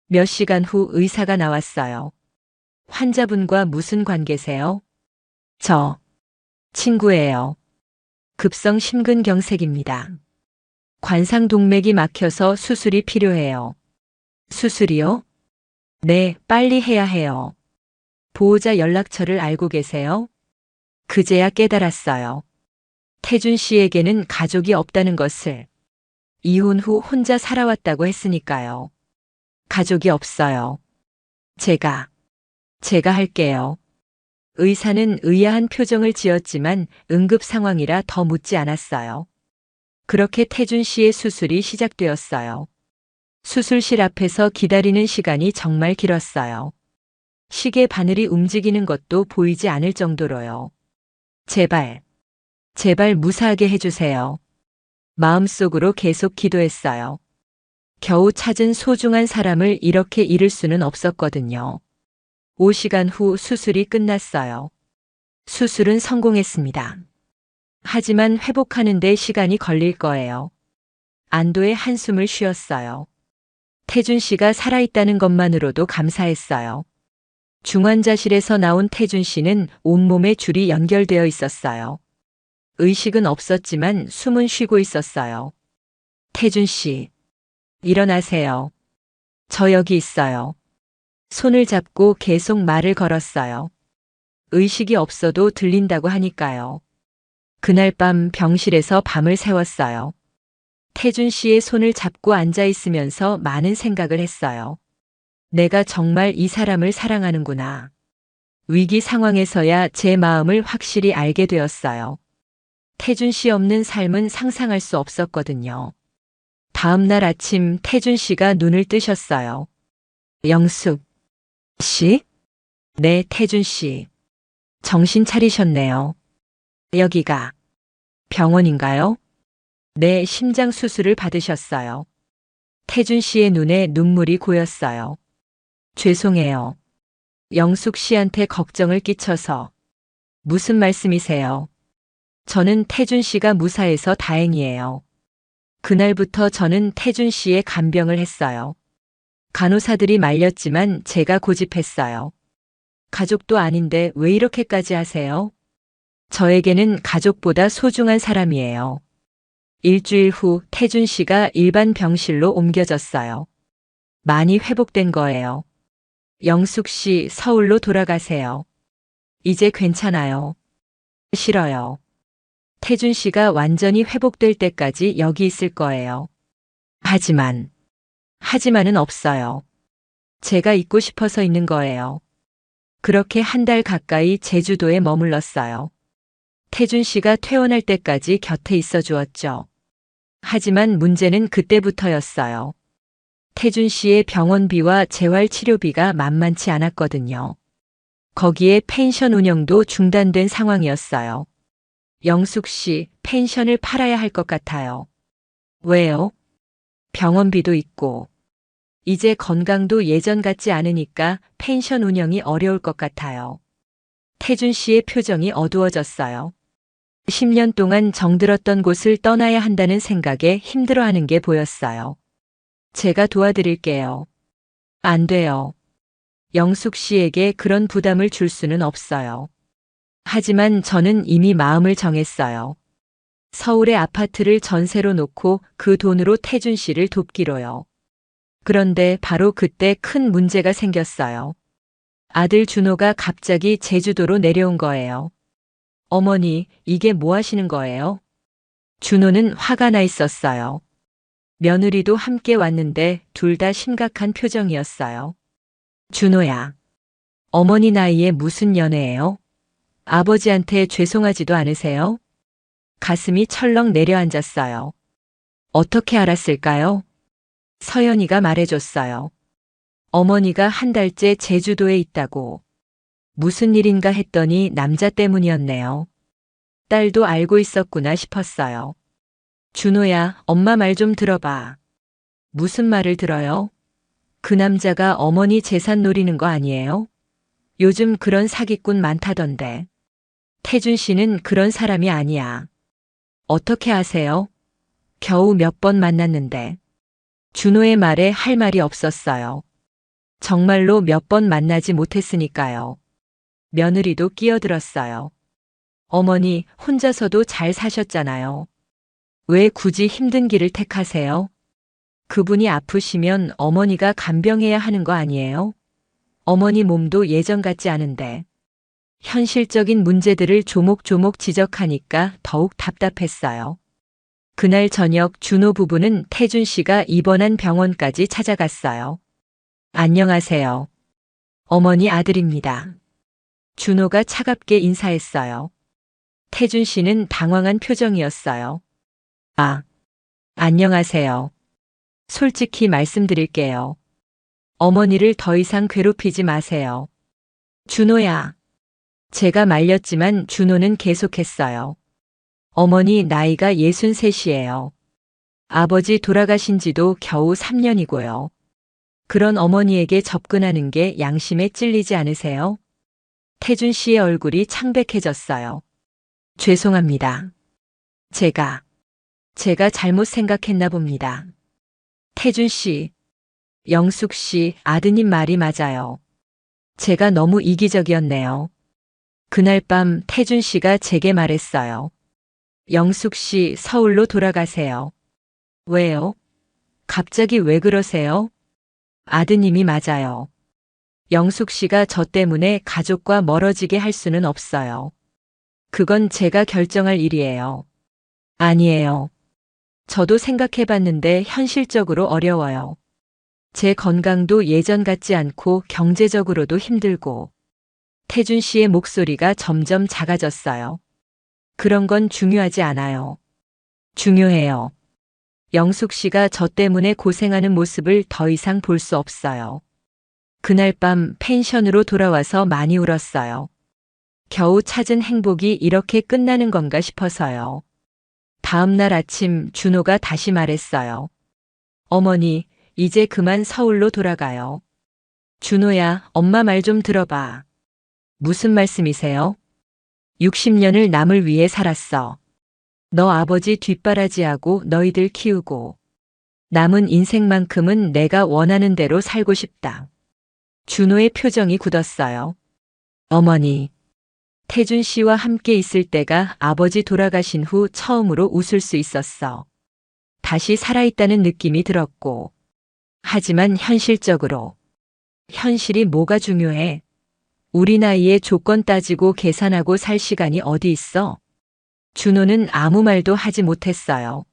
몇 시간 후 의사가 나왔어요. 환자분과 무슨 관계세요? 저 친구예요. 급성 심근경색입니다. 관상동맥이 막혀서 수술이 필요해요. 수술이요? 네, 빨리 해야 해요. 보호자 연락처를 알고 계세요? 그제야 깨달았어요. 태준 씨에게는 가족이 없다는 것을. 이혼 후 혼자 살아왔다고 했으니까요. 가족이 없어요. 제가 할게요. 의사는 의아한 표정을 지었지만 응급 상황이라 더 묻지 않았어요. 그렇게 태준 씨의 수술이 시작되었어요. 수술실 앞에서 기다리는 시간이 정말 길었어요. 시계 바늘이 움직이는 것도 보이지 않을 정도로요. 제발 무사하게 해주세요. 마음속으로 계속 기도했어요. 겨우 찾은 소중한 사람을 이렇게 잃을 수는 없었거든요. 5시간 후 수술이 끝났어요. 수술은 성공했습니다. 하지만 회복하는 데 시간이 걸릴 거예요. 안도의 한숨을 쉬었어요. 태준 씨가 살아있다는 것만으로도 감사했어요. 중환자실에서 나온 태준 씨는 온몸에 줄이 연결되어 있었어요. 의식은 없었지만 숨은 쉬고 있었어요. 태준 씨, 일어나세요. 저 여기 있어요. 손을 잡고 계속 말을 걸었어요. 의식이 없어도 들린다고 하니까요. 그날 밤 병실에서 밤을 새웠어요. 태준 씨의 손을 잡고 앉아 있으면서 많은 생각을 했어요. 내가 정말 이 사람을 사랑하는구나. 위기 상황에서야 제 마음을 확실히 알게 되었어요. 태준 씨 없는 삶은 상상할 수 없었거든요. 다음 날 아침 태준 씨가 눈을 뜨셨어요. 영숙 씨? 네, 태준 씨. 정신 차리셨네요. 여기가 병원인가요? 네, 심장 수술을 받으셨어요. 태준 씨의 눈에 눈물이 고였어요. 죄송해요. 영숙 씨한테 걱정을 끼쳐서. 무슨 말씀이세요? 저는 태준 씨가 무사해서 다행이에요. 그날부터 저는 태준 씨의 간병을 했어요. 간호사들이 말렸지만 제가 고집했어요. 가족도 아닌데 왜 이렇게까지 하세요? 저에게는 가족보다 소중한 사람이에요. 일주일 후 태준 씨가 일반 병실로 옮겨졌어요. 많이 회복된 거예요. 영숙 씨, 서울로 돌아가세요. 이제 괜찮아요. 싫어요. 태준 씨가 완전히 회복될 때까지 여기 있을 거예요. 하지만은 없어요. 제가 있고 싶어서 있는 거예요. 그렇게 한 달 가까이 제주도에 머물렀어요. 태준 씨가 퇴원할 때까지 곁에 있어 주었죠. 하지만 문제는 그때부터였어요. 태준 씨의 병원비와 재활치료비가 만만치 않았거든요. 거기에 펜션 운영도 중단된 상황이었어요. 영숙 씨, 펜션을 팔아야 할 것 같아요. 왜요? 병원비도 있고, 이제 건강도 예전 같지 않으니까 펜션 운영이 어려울 것 같아요. 태준 씨의 표정이 어두워졌어요. 10년 동안 정들었던 곳을 떠나야 한다는 생각에 힘들어하는 게 보였어요. 제가 도와드릴게요. 안 돼요. 영숙 씨에게 그런 부담을 줄 수는 없어요. 하지만 저는 이미 마음을 정했어요. 서울의 아파트를 전세로 놓고 그 돈으로 태준 씨를 돕기로요. 그런데 바로 그때 큰 문제가 생겼어요. 아들 준호가 갑자기 제주도로 내려온 거예요. 어머니, 이게 뭐 하시는 거예요? 준호는 화가 나 있었어요. 며느리도 함께 왔는데 둘 다 심각한 표정이었어요. 준호야, 어머니 나이에 무슨 연애예요? 아버지한테 죄송하지도 않으세요? 가슴이 철렁 내려앉았어요. 어떻게 알았을까요? 서연이가 말해줬어요. 어머니가 한 달째 제주도에 있다고. 무슨 일인가 했더니 남자 때문이었네요. 딸도 알고 있었구나 싶었어요. 준호야, 엄마 말 좀 들어봐. 무슨 말을 들어요? 그 남자가 어머니 재산 노리는 거 아니에요? 요즘 그런 사기꾼 많다던데. 태준 씨는 그런 사람이 아니야. 어떻게 아세요? 겨우 몇 번 만났는데. 준호의 말에 할 말이 없었어요. 정말로 몇 번 만나지 못했으니까요. 며느리도 끼어들었어요. 어머니, 혼자서도 잘 사셨잖아요. 왜 굳이 힘든 길을 택하세요? 그분이 아프시면 어머니가 간병해야 하는 거 아니에요? 어머니 몸도 예전 같지 않은데. 현실적인 문제들을 조목조목 지적하니까 더욱 답답했어요. 그날 저녁 준호 부부는 태준 씨가 입원한 병원까지 찾아갔어요. 안녕하세요. 어머니 아들입니다. 준호가 차갑게 인사했어요. 태준 씨는 당황한 표정이었어요. 아, 안녕하세요. 솔직히 말씀드릴게요. 어머니를 더 이상 괴롭히지 마세요. 준호야. 제가 말렸지만 준호는 계속했어요. 어머니 나이가 63이에요. 아버지 돌아가신 지도 겨우 3년이고요. 그런 어머니에게 접근하는 게 양심에 찔리지 않으세요? 태준 씨의 얼굴이 창백해졌어요. 죄송합니다. 제가 잘못 생각했나 봅니다. 태준 씨, 영숙 씨, 아드님 말이 맞아요. 제가 너무 이기적이었네요. 그날 밤 태준 씨가 제게 말했어요. 영숙 씨, 서울로 돌아가세요. 왜요? 갑자기 왜 그러세요? 아드님이 맞아요. 영숙 씨가 저 때문에 가족과 멀어지게 할 수는 없어요. 그건 제가 결정할 일이에요. 아니에요. 저도 생각해봤는데 현실적으로 어려워요. 제 건강도 예전 같지 않고 경제적으로도 힘들고. 태준 씨의 목소리가 점점 작아졌어요. 그런 건 중요하지 않아요. 중요해요. 영숙 씨가 저 때문에 고생하는 모습을 더 이상 볼 수 없어요. 그날 밤 펜션으로 돌아와서 많이 울었어요. 겨우 찾은 행복이 이렇게 끝나는 건가 싶어서요. 다음 날 아침 준호가 다시 말했어요. 어머니, 이제 그만 서울로 돌아가요. 준호야, 엄마 말 좀 들어봐. 무슨 말씀이세요? 60년을 남을 위해 살았어. 너 아버지 뒷바라지하고 너희들 키우고. 남은 인생만큼은 내가 원하는 대로 살고 싶다. 준호의 표정이 굳었어요. 어머니, 태준 씨와 함께 있을 때가 아버지 돌아가신 후 처음으로 웃을 수 있었어. 다시 살아있다는 느낌이 들었고. 하지만 현실적으로. 현실이 뭐가 중요해? 우리 나이에 조건 따지고 계산하고 살 시간이 어디 있어? 준호는 아무 말도 하지 못했어요.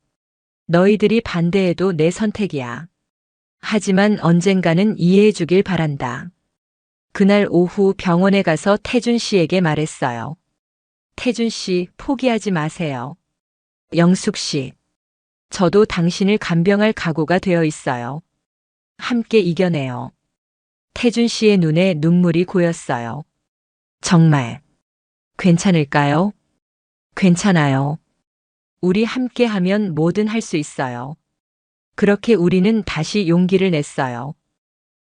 너희들이 반대해도 내 선택이야. 하지만 언젠가는 이해해 주길 바란다. 그날 오후 병원에 가서 태준 씨에게 말했어요. 태준 씨, 포기하지 마세요. 영숙 씨, 저도 당신을 간병할 각오가 되어 있어요. 함께 이겨내요. 태준 씨의 눈에 눈물이 고였어요. 정말 괜찮을까요? 괜찮아요. 우리 함께 하면 뭐든 할 수 있어요. 그렇게 우리는 다시 용기를 냈어요.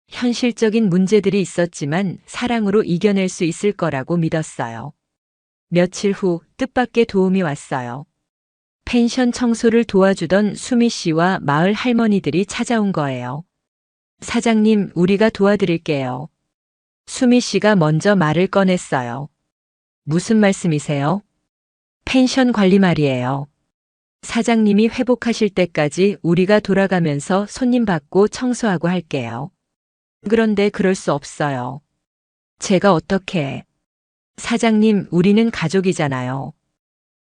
현실적인 문제들이 있었지만 사랑으로 이겨낼 수 있을 거라고 믿었어요. 며칠 후 뜻밖의 도움이 왔어요. 펜션 청소를 도와주던 수미 씨와 마을 할머니들이 찾아온 거예요. 사장님, 우리가 도와드릴게요. 수미 씨가 먼저 말을 꺼냈어요. 무슨 말씀이세요? 펜션 관리 말이에요. 사장님이 회복하실 때까지 우리가 돌아가면서 손님 받고 청소하고 할게요. 그런데 그럴 수 없어요. 제가 어떻게... 사장님, 우리는 가족이잖아요.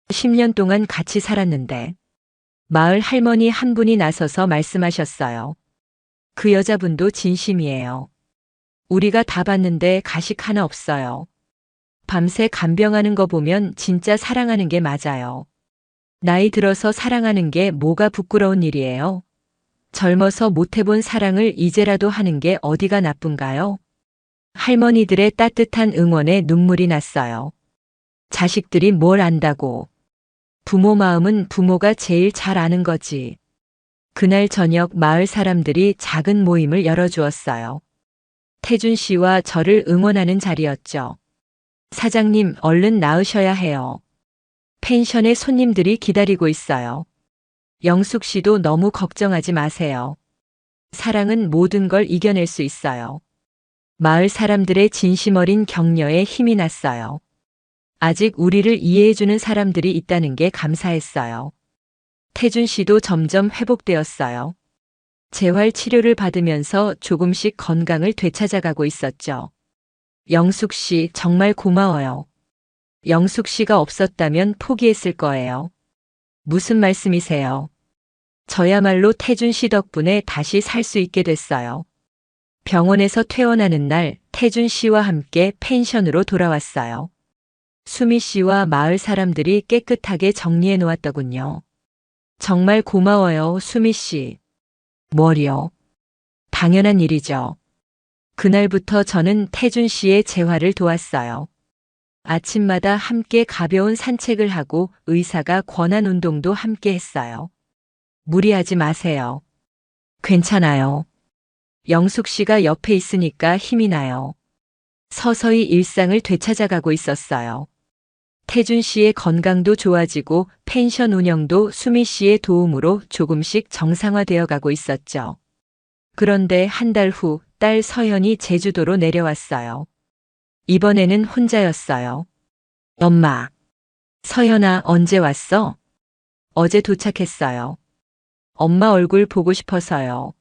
10년 동안 같이 살았는데. 마을 할머니 한 분이 나서서 말씀하셨어요. 그 여자분도 진심이에요. 우리가 다 봤는데 가식 하나 없어요. 밤새 간병하는 거 보면 진짜 사랑하는 게 맞아요. 나이 들어서 사랑하는 게 뭐가 부끄러운 일이에요? 젊어서 못 해본 사랑을 이제라도 하는 게 어디가 나쁜가요? 할머니들의 따뜻한 응원에 눈물이 났어요. 자식들이 뭘 안다고. 부모 마음은 부모가 제일 잘 아는 거지. 그날 저녁 마을 사람들이 작은 모임을 열어주었어요. 태준 씨와 저를 응원하는 자리였죠. 사장님, 얼른 나으셔야 해요. 펜션에 손님들이 기다리고 있어요. 영숙 씨도 너무 걱정하지 마세요. 사랑은 모든 걸 이겨낼 수 있어요. 마을 사람들의 진심 어린 격려에 힘이 났어요. 아직 우리를 이해해주는 사람들이 있다는 게 감사했어요. 태준 씨도 점점 회복되었어요. 재활 치료를 받으면서 조금씩 건강을 되찾아가고 있었죠. 영숙 씨, 정말 고마워요. 영숙 씨가 없었다면 포기했을 거예요. 무슨 말씀이세요? 저야말로 태준 씨 덕분에 다시 살 수 있게 됐어요. 병원에서 퇴원하는 날 태준 씨와 함께 펜션으로 돌아왔어요. 수미 씨와 마을 사람들이 깨끗하게 정리해 놓았더군요. 정말 고마워요, 수미 씨. 뭘요? 당연한 일이죠. 그날부터 저는 태준 씨의 재활을 도왔어요. 아침마다 함께 가벼운 산책을 하고 의사가 권한 운동도 함께 했어요. 무리하지 마세요. 괜찮아요. 영숙 씨가 옆에 있으니까 힘이 나요. 서서히 일상을 되찾아가고 있었어요. 태준 씨의 건강도 좋아지고 펜션 운영도 수미 씨의 도움으로 조금씩 정상화되어 가고 있었죠. 그런데 한 달 후 딸 서연이 제주도로 내려왔어요. 이번에는 혼자였어요. 엄마. 서연아, 언제 왔어? 어제 도착했어요. 엄마 얼굴 보고 싶어서요.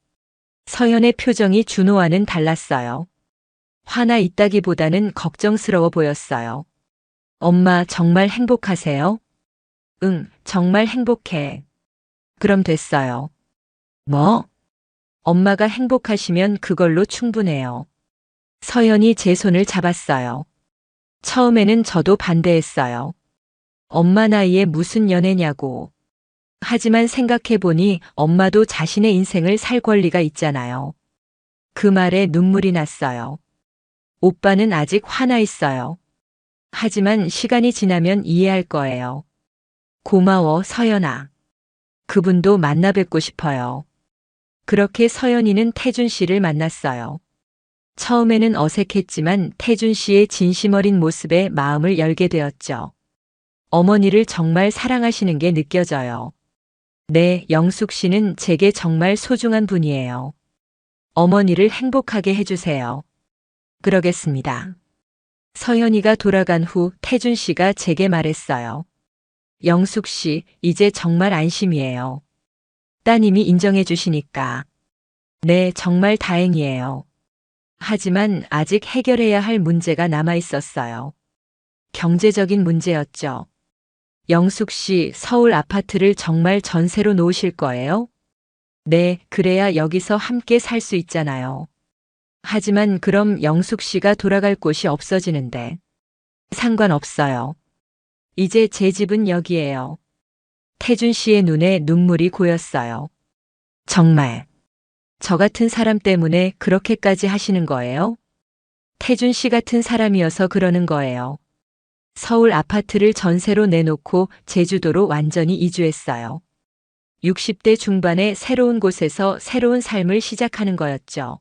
서연의 표정이 준호와는 달랐어요. 화나 있다기보다는 걱정스러워 보였어요. 엄마, 정말 행복하세요? 응, 정말 행복해. 그럼 됐어요. 뭐? 엄마가 행복하시면 그걸로 충분해요. 서연이 제 손을 잡았어요. 처음에는 저도 반대했어요. 엄마 나이에 무슨 연애냐고. 하지만 생각해보니 엄마도 자신의 인생을 살 권리가 있잖아요. 그 말에 눈물이 났어요. 오빠는 아직 화나 있어요. 하지만 시간이 지나면 이해할 거예요. 고마워, 서연아. 그분도 만나 뵙고 싶어요. 그렇게 서연이는 태준 씨를 만났어요. 처음에는 어색했지만 태준 씨의 진심 어린 모습에 마음을 열게 되었죠. 어머니를 정말 사랑하시는 게 느껴져요. 네, 영숙 씨는 제게 정말 소중한 분이에요. 어머니를 행복하게 해주세요. 그러겠습니다. 서연이가 돌아간 후 태준 씨가 제게 말했어요. 영숙 씨, 이제 정말 안심이에요. 따님이 인정해 주시니까. 네, 정말 다행이에요. 하지만 아직 해결해야 할 문제가 남아 있었어요. 경제적인 문제였죠. 영숙 씨, 서울 아파트를 정말 전세로 놓으실 거예요? 네, 그래야 여기서 함께 살 수 있잖아요. 하지만 그럼 영숙 씨가 돌아갈 곳이 없어지는데. 상관없어요. 이제 제 집은 여기예요. 태준 씨의 눈에 눈물이 고였어요. 정말, 저 같은 사람 때문에 그렇게까지 하시는 거예요? 태준 씨 같은 사람이어서 그러는 거예요. 서울 아파트를 전세로 내놓고 제주도로 완전히 이주했어요. 60대 중반의 새로운 곳에서 새로운 삶을 시작하는 거였죠.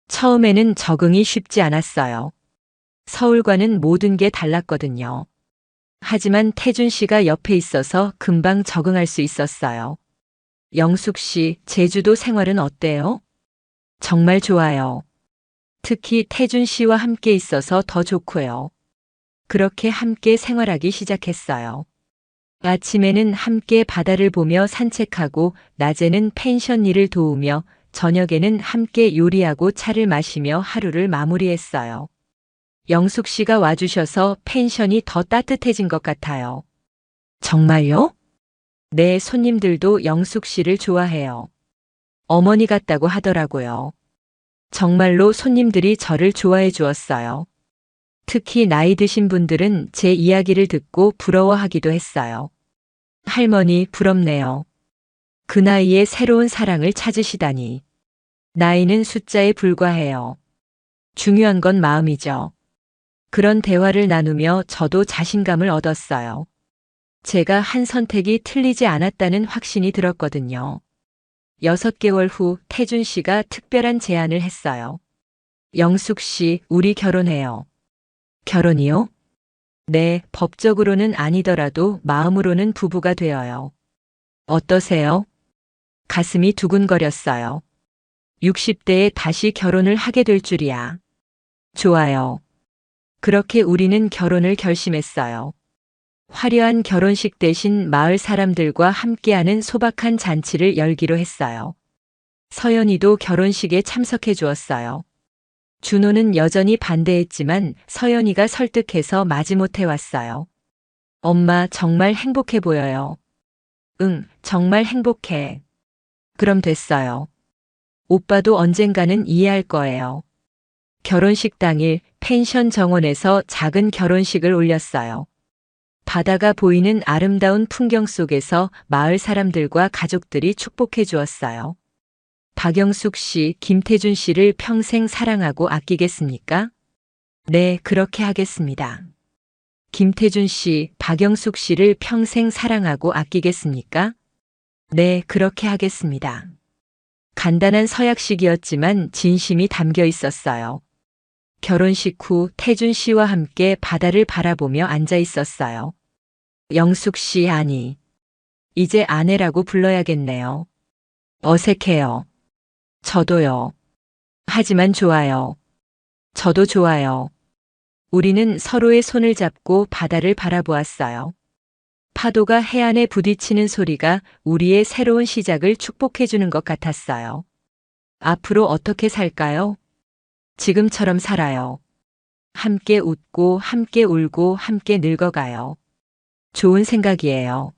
처음에는 적응이 쉽지 않았어요. 서울과는 모든 게 달랐거든요. 하지만 태준 씨가 옆에 있어서 금방 적응할 수 있었어요. 영숙 씨, 제주도 생활은 어때요? 정말 좋아요. 특히 태준 씨와 함께 있어서 더 좋고요. 그렇게 함께 생활하기 시작했어요. 아침에는 함께 바다를 보며 산책하고, 낮에는 펜션 일을 도우며, 저녁에는 함께 요리하고 차를 마시며 하루를 마무리했어요. 영숙 씨가 와주셔서 펜션이 더 따뜻해진 것 같아요. 정말요? 네, 손님들도 영숙 씨를 좋아해요. 어머니 같다고 하더라고요. 정말로 손님들이 저를 좋아해 주었어요. 특히 나이 드신 분들은 제 이야기를 듣고 부러워하기도 했어요. 할머니, 부럽네요. 그 나이에 새로운 사랑을 찾으시다니. 나이는 숫자에 불과해요. 중요한 건 마음이죠. 그런 대화를 나누며 저도 자신감을 얻었어요. 제가 한 선택이 틀리지 않았다는 확신이 들었거든요. 6개월 후 태준 씨가 특별한 제안을 했어요. 영숙 씨, 우리 결혼해요. 결혼이요? 네, 법적으로는 아니더라도 마음으로는 부부가 되어요. 어떠세요? 가슴이 두근거렸어요. 60대에 다시 결혼을 하게 될 줄이야. 좋아요. 그렇게 우리는 결혼을 결심했어요. 화려한 결혼식 대신 마을 사람들과 함께하는 소박한 잔치를 열기로 했어요. 서연이도 결혼식에 참석해 주었어요. 준호는 여전히 반대했지만 서연이가 설득해서 마지못해 왔어요. 엄마, 정말 행복해 보여요. 응, 정말 행복해. 그럼 됐어요. 오빠도 언젠가는 이해할 거예요. 결혼식 당일 펜션 정원에서 작은 결혼식을 올렸어요. 바다가 보이는 아름다운 풍경 속에서 마을 사람들과 가족들이 축복해 주었어요. 박영숙 씨, 김태준 씨를 평생 사랑하고 아끼겠습니까? 네, 그렇게 하겠습니다. 김태준 씨, 박영숙 씨를 평생 사랑하고 아끼겠습니까? 네, 그렇게 하겠습니다. 간단한 서약식이었지만 진심이 담겨 있었어요. 결혼식 후 태준 씨와 함께 바다를 바라보며 앉아 있었어요. 영숙 씨, 아니, 이제 아내라고 불러야겠네요. 어색해요. 저도요. 하지만 좋아요. 저도 좋아요. 우리는 서로의 손을 잡고 바다를 바라보았어요. 파도가 해안에 부딪히는 소리가 우리의 새로운 시작을 축복해주는 것 같았어요. 앞으로 어떻게 살까요? 지금처럼 살아요. 함께 웃고, 함께 울고, 함께 늙어가요. 좋은 생각이에요.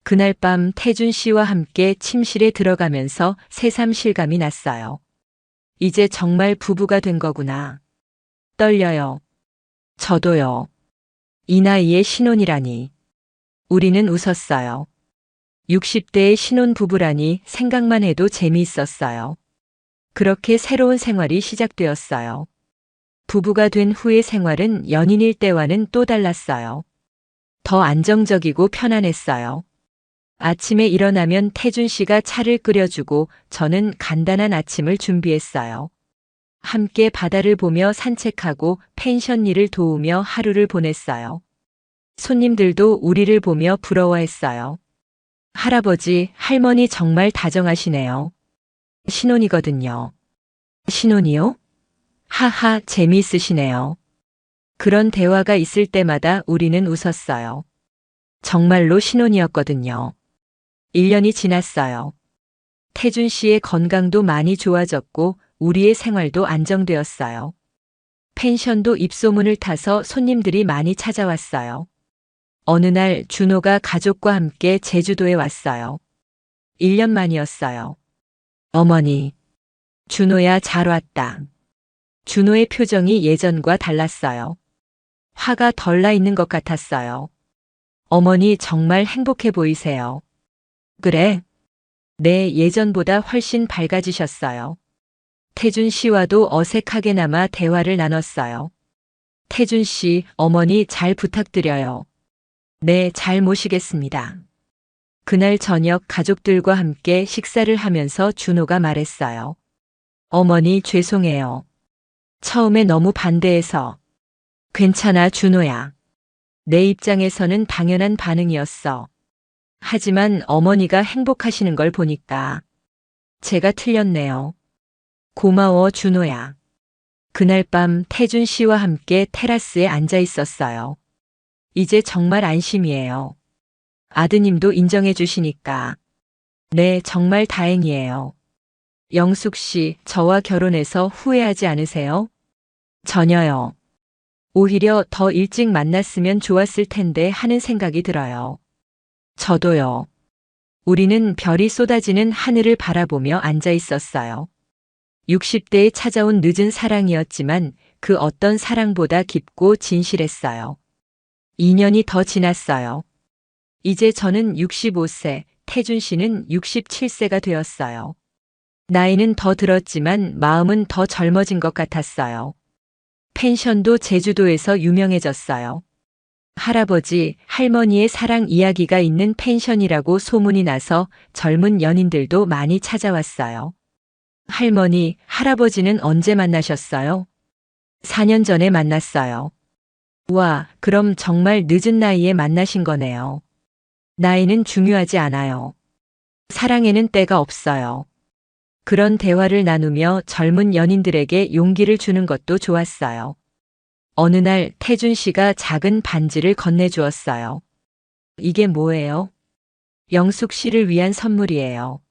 그날 밤 태준 씨와 함께 침실에 들어가면서 새삼 실감이 났어요. 이제 정말 부부가 된 거구나. 떨려요. 저도요. 이 나이에 신혼이라니. 우리는 웃었어요. 60대의 신혼 부부라니 생각만 해도 재미있었어요. 그렇게 새로운 생활이 시작되었어요. 부부가 된 후의 생활은 연인일 때와는 또 달랐어요. 더 안정적이고 편안했어요. 아침에 일어나면 태준 씨가 차를 끓여주고 저는 간단한 아침을 준비했어요. 함께 바다를 보며 산책하고 펜션 일을 도우며 하루를 보냈어요. 손님들도 우리를 보며 부러워했어요. 할아버지, 할머니 정말 다정하시네요. 신혼이거든요. 신혼이요? 하하, 재미있으시네요. 그런 대화가 있을 때마다 우리는 웃었어요. 정말로 신혼이었거든요. 1년이 지났어요. 태준 씨의 건강도 많이 좋아졌고 우리의 생활도 안정되었어요. 펜션도 입소문을 타서 손님들이 많이 찾아왔어요. 어느 날 준호가 가족과 함께 제주도에 왔어요. 1년 만이었어요. 어머니, 준호야 잘 왔다. 준호의 표정이 예전과 달랐어요. 화가 덜 나 있는 것 같았어요. 어머니 정말 행복해 보이세요. 그래? 네, 예전보다 훨씬 밝아지셨어요. 태준 씨와도 어색하게나마 대화를 나눴어요. 태준 씨, 어머니 잘 부탁드려요. 네, 잘 모시겠습니다. 그날 저녁 가족들과 함께 식사를 하면서 준호가 말했어요. 어머니 죄송해요. 처음에 너무 반대해서. 괜찮아, 준호야. 내 입장에서는 당연한 반응이었어. 하지만 어머니가 행복하시는 걸 보니까 제가 틀렸네요. 고마워, 준호야. 그날 밤 태준 씨와 함께 테라스에 앉아 있었어요. 이제 정말 안심이에요. 아드님도 인정해 주시니까. 네, 정말 다행이에요. 영숙 씨, 저와 결혼해서 후회하지 않으세요? 전혀요. 오히려 더 일찍 만났으면 좋았을 텐데 하는 생각이 들어요. 저도요. 우리는 별이 쏟아지는 하늘을 바라보며 앉아 있었어요. 60대에 찾아온 늦은 사랑이었지만 그 어떤 사랑보다 깊고 진실했어요. 2년이 더 지났어요. 이제 저는 65세, 태준 씨는 67세가 되었어요. 나이는 더 들었지만 마음은 더 젊어진 것 같았어요. 펜션도 제주도에서 유명해졌어요. 할아버지, 할머니의 사랑 이야기가 있는 펜션이라고 소문이 나서 젊은 연인들도 많이 찾아왔어요. 할머니, 할아버지는 언제 만나셨어요? 4년 전에 만났어요. 와, 그럼 정말 늦은 나이에 만나신 거네요. 나이는 중요하지 않아요. 사랑에는 때가 없어요. 그런 대화를 나누며 젊은 연인들에게 용기를 주는 것도 좋았어요. 어느 날 태준 씨가 작은 반지를 건네주었어요. 이게 뭐예요? 영숙 씨를 위한 선물이에요.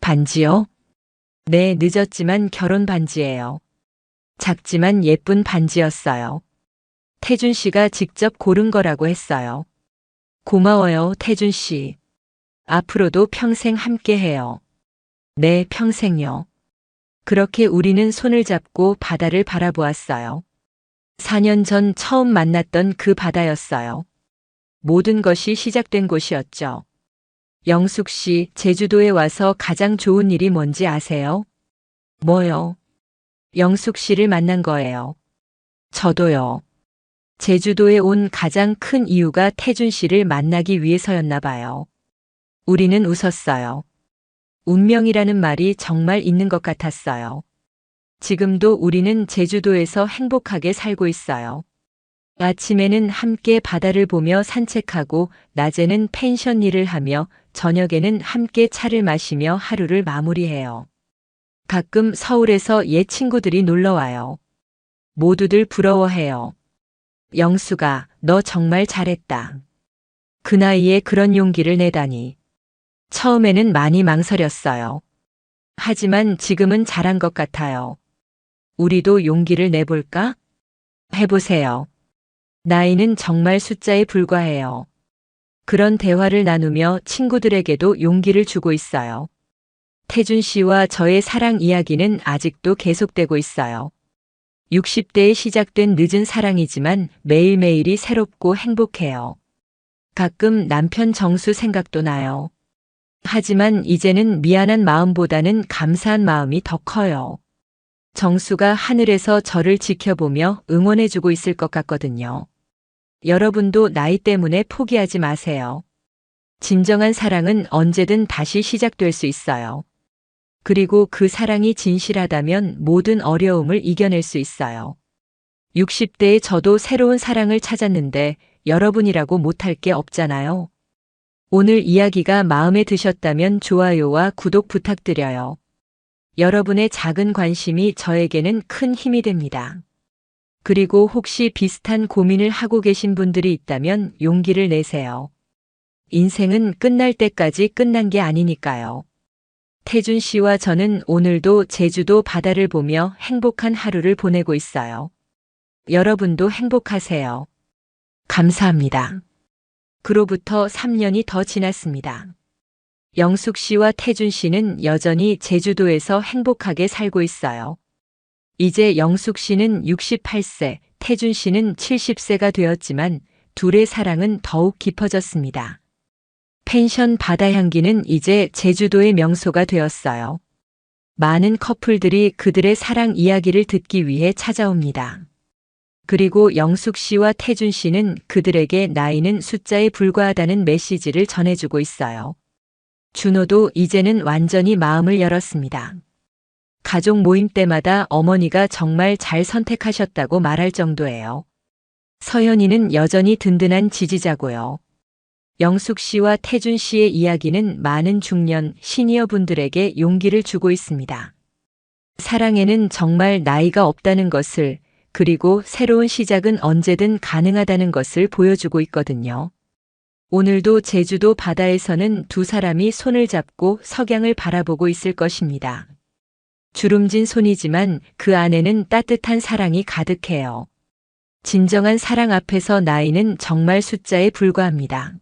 반지요? 네, 늦었지만 결혼 반지예요. 작지만 예쁜 반지였어요. 태준 씨가 직접 고른 거라고 했어요. 고마워요, 태준 씨. 앞으로도 평생 함께 해요. 네, 평생요. 그렇게 우리는 손을 잡고 바다를 바라보았어요. 4년 전 처음 만났던 그 바다였어요. 모든 것이 시작된 곳이었죠. 영숙 씨, 제주도에 와서 가장 좋은 일이 뭔지 아세요? 뭐요? 영숙 씨를 만난 거예요. 저도요. 제주도에 온 가장 큰 이유가 태준 씨를 만나기 위해서였나 봐요. 우리는 웃었어요. 운명이라는 말이 정말 있는 것 같았어요. 지금도 우리는 제주도에서 행복하게 살고 있어요. 아침에는 함께 바다를 보며 산책하고 낮에는 펜션 일을 하며 저녁에는 함께 차를 마시며 하루를 마무리해요. 가끔 서울에서 옛 친구들이 놀러 와요. 모두들 부러워해요. 영수가, 너 정말 잘했다. 그 나이에 그런 용기를 내다니. 처음에는 많이 망설였어요. 하지만 지금은 잘한 것 같아요. 우리도 용기를 내볼까? 해보세요. 나이는 정말 숫자에 불과해요. 그런 대화를 나누며 친구들에게도 용기를 주고 있어요. 태준 씨와 저의 사랑 이야기는 아직도 계속되고 있어요. 60대에 시작된 늦은 사랑이지만 매일매일이 새롭고 행복해요. 가끔 남편 정수 생각도 나요. 하지만 이제는 미안한 마음보다는 감사한 마음이 더 커요. 정수가 하늘에서 저를 지켜보며 응원해주고 있을 것 같거든요. 여러분도 나이 때문에 포기하지 마세요. 진정한 사랑은 언제든 다시 시작될 수 있어요. 그리고 그 사랑이 진실하다면 모든 어려움을 이겨낼 수 있어요. 60대에 저도 새로운 사랑을 찾았는데 여러분이라고 못할 게 없잖아요. 오늘 이야기가 마음에 드셨다면 좋아요와 구독 부탁드려요. 여러분의 작은 관심이 저에게는 큰 힘이 됩니다. 그리고 혹시 비슷한 고민을 하고 계신 분들이 있다면 용기를 내세요. 인생은 끝날 때까지 끝난 게 아니니까요. 태준 씨와 저는 오늘도 제주도 바다를 보며 행복한 하루를 보내고 있어요. 여러분도 행복하세요. 감사합니다. 그로부터 3년이 더 지났습니다. 영숙 씨와 태준 씨는 여전히 제주도에서 행복하게 살고 있어요. 이제 영숙 씨는 68세, 태준 씨는 70세가 되었지만 둘의 사랑은 더욱 깊어졌습니다. 펜션 바다향기는 이제 제주도의 명소가 되었어요. 많은 커플들이 그들의 사랑 이야기를 듣기 위해 찾아옵니다. 그리고 영숙 씨와 태준 씨는 그들에게 나이는 숫자에 불과하다는 메시지를 전해주고 있어요. 준호도 이제는 완전히 마음을 열었습니다. 가족 모임 때마다 어머니가 정말 잘 선택하셨다고 말할 정도예요. 서연이는 여전히 든든한 지지자고요. 영숙 씨와 태준 씨의 이야기는 많은 중년 시니어 분들에게 용기를 주고 있습니다. 사랑에는 정말 나이가 없다는 것을, 그리고 새로운 시작은 언제든 가능하다는 것을 보여주고 있거든요. 오늘도 제주도 바다에서는 두 사람이 손을 잡고 석양을 바라보고 있을 것입니다. 주름진 손이지만 그 안에는 따뜻한 사랑이 가득해요. 진정한 사랑 앞에서 나이는 정말 숫자에 불과합니다.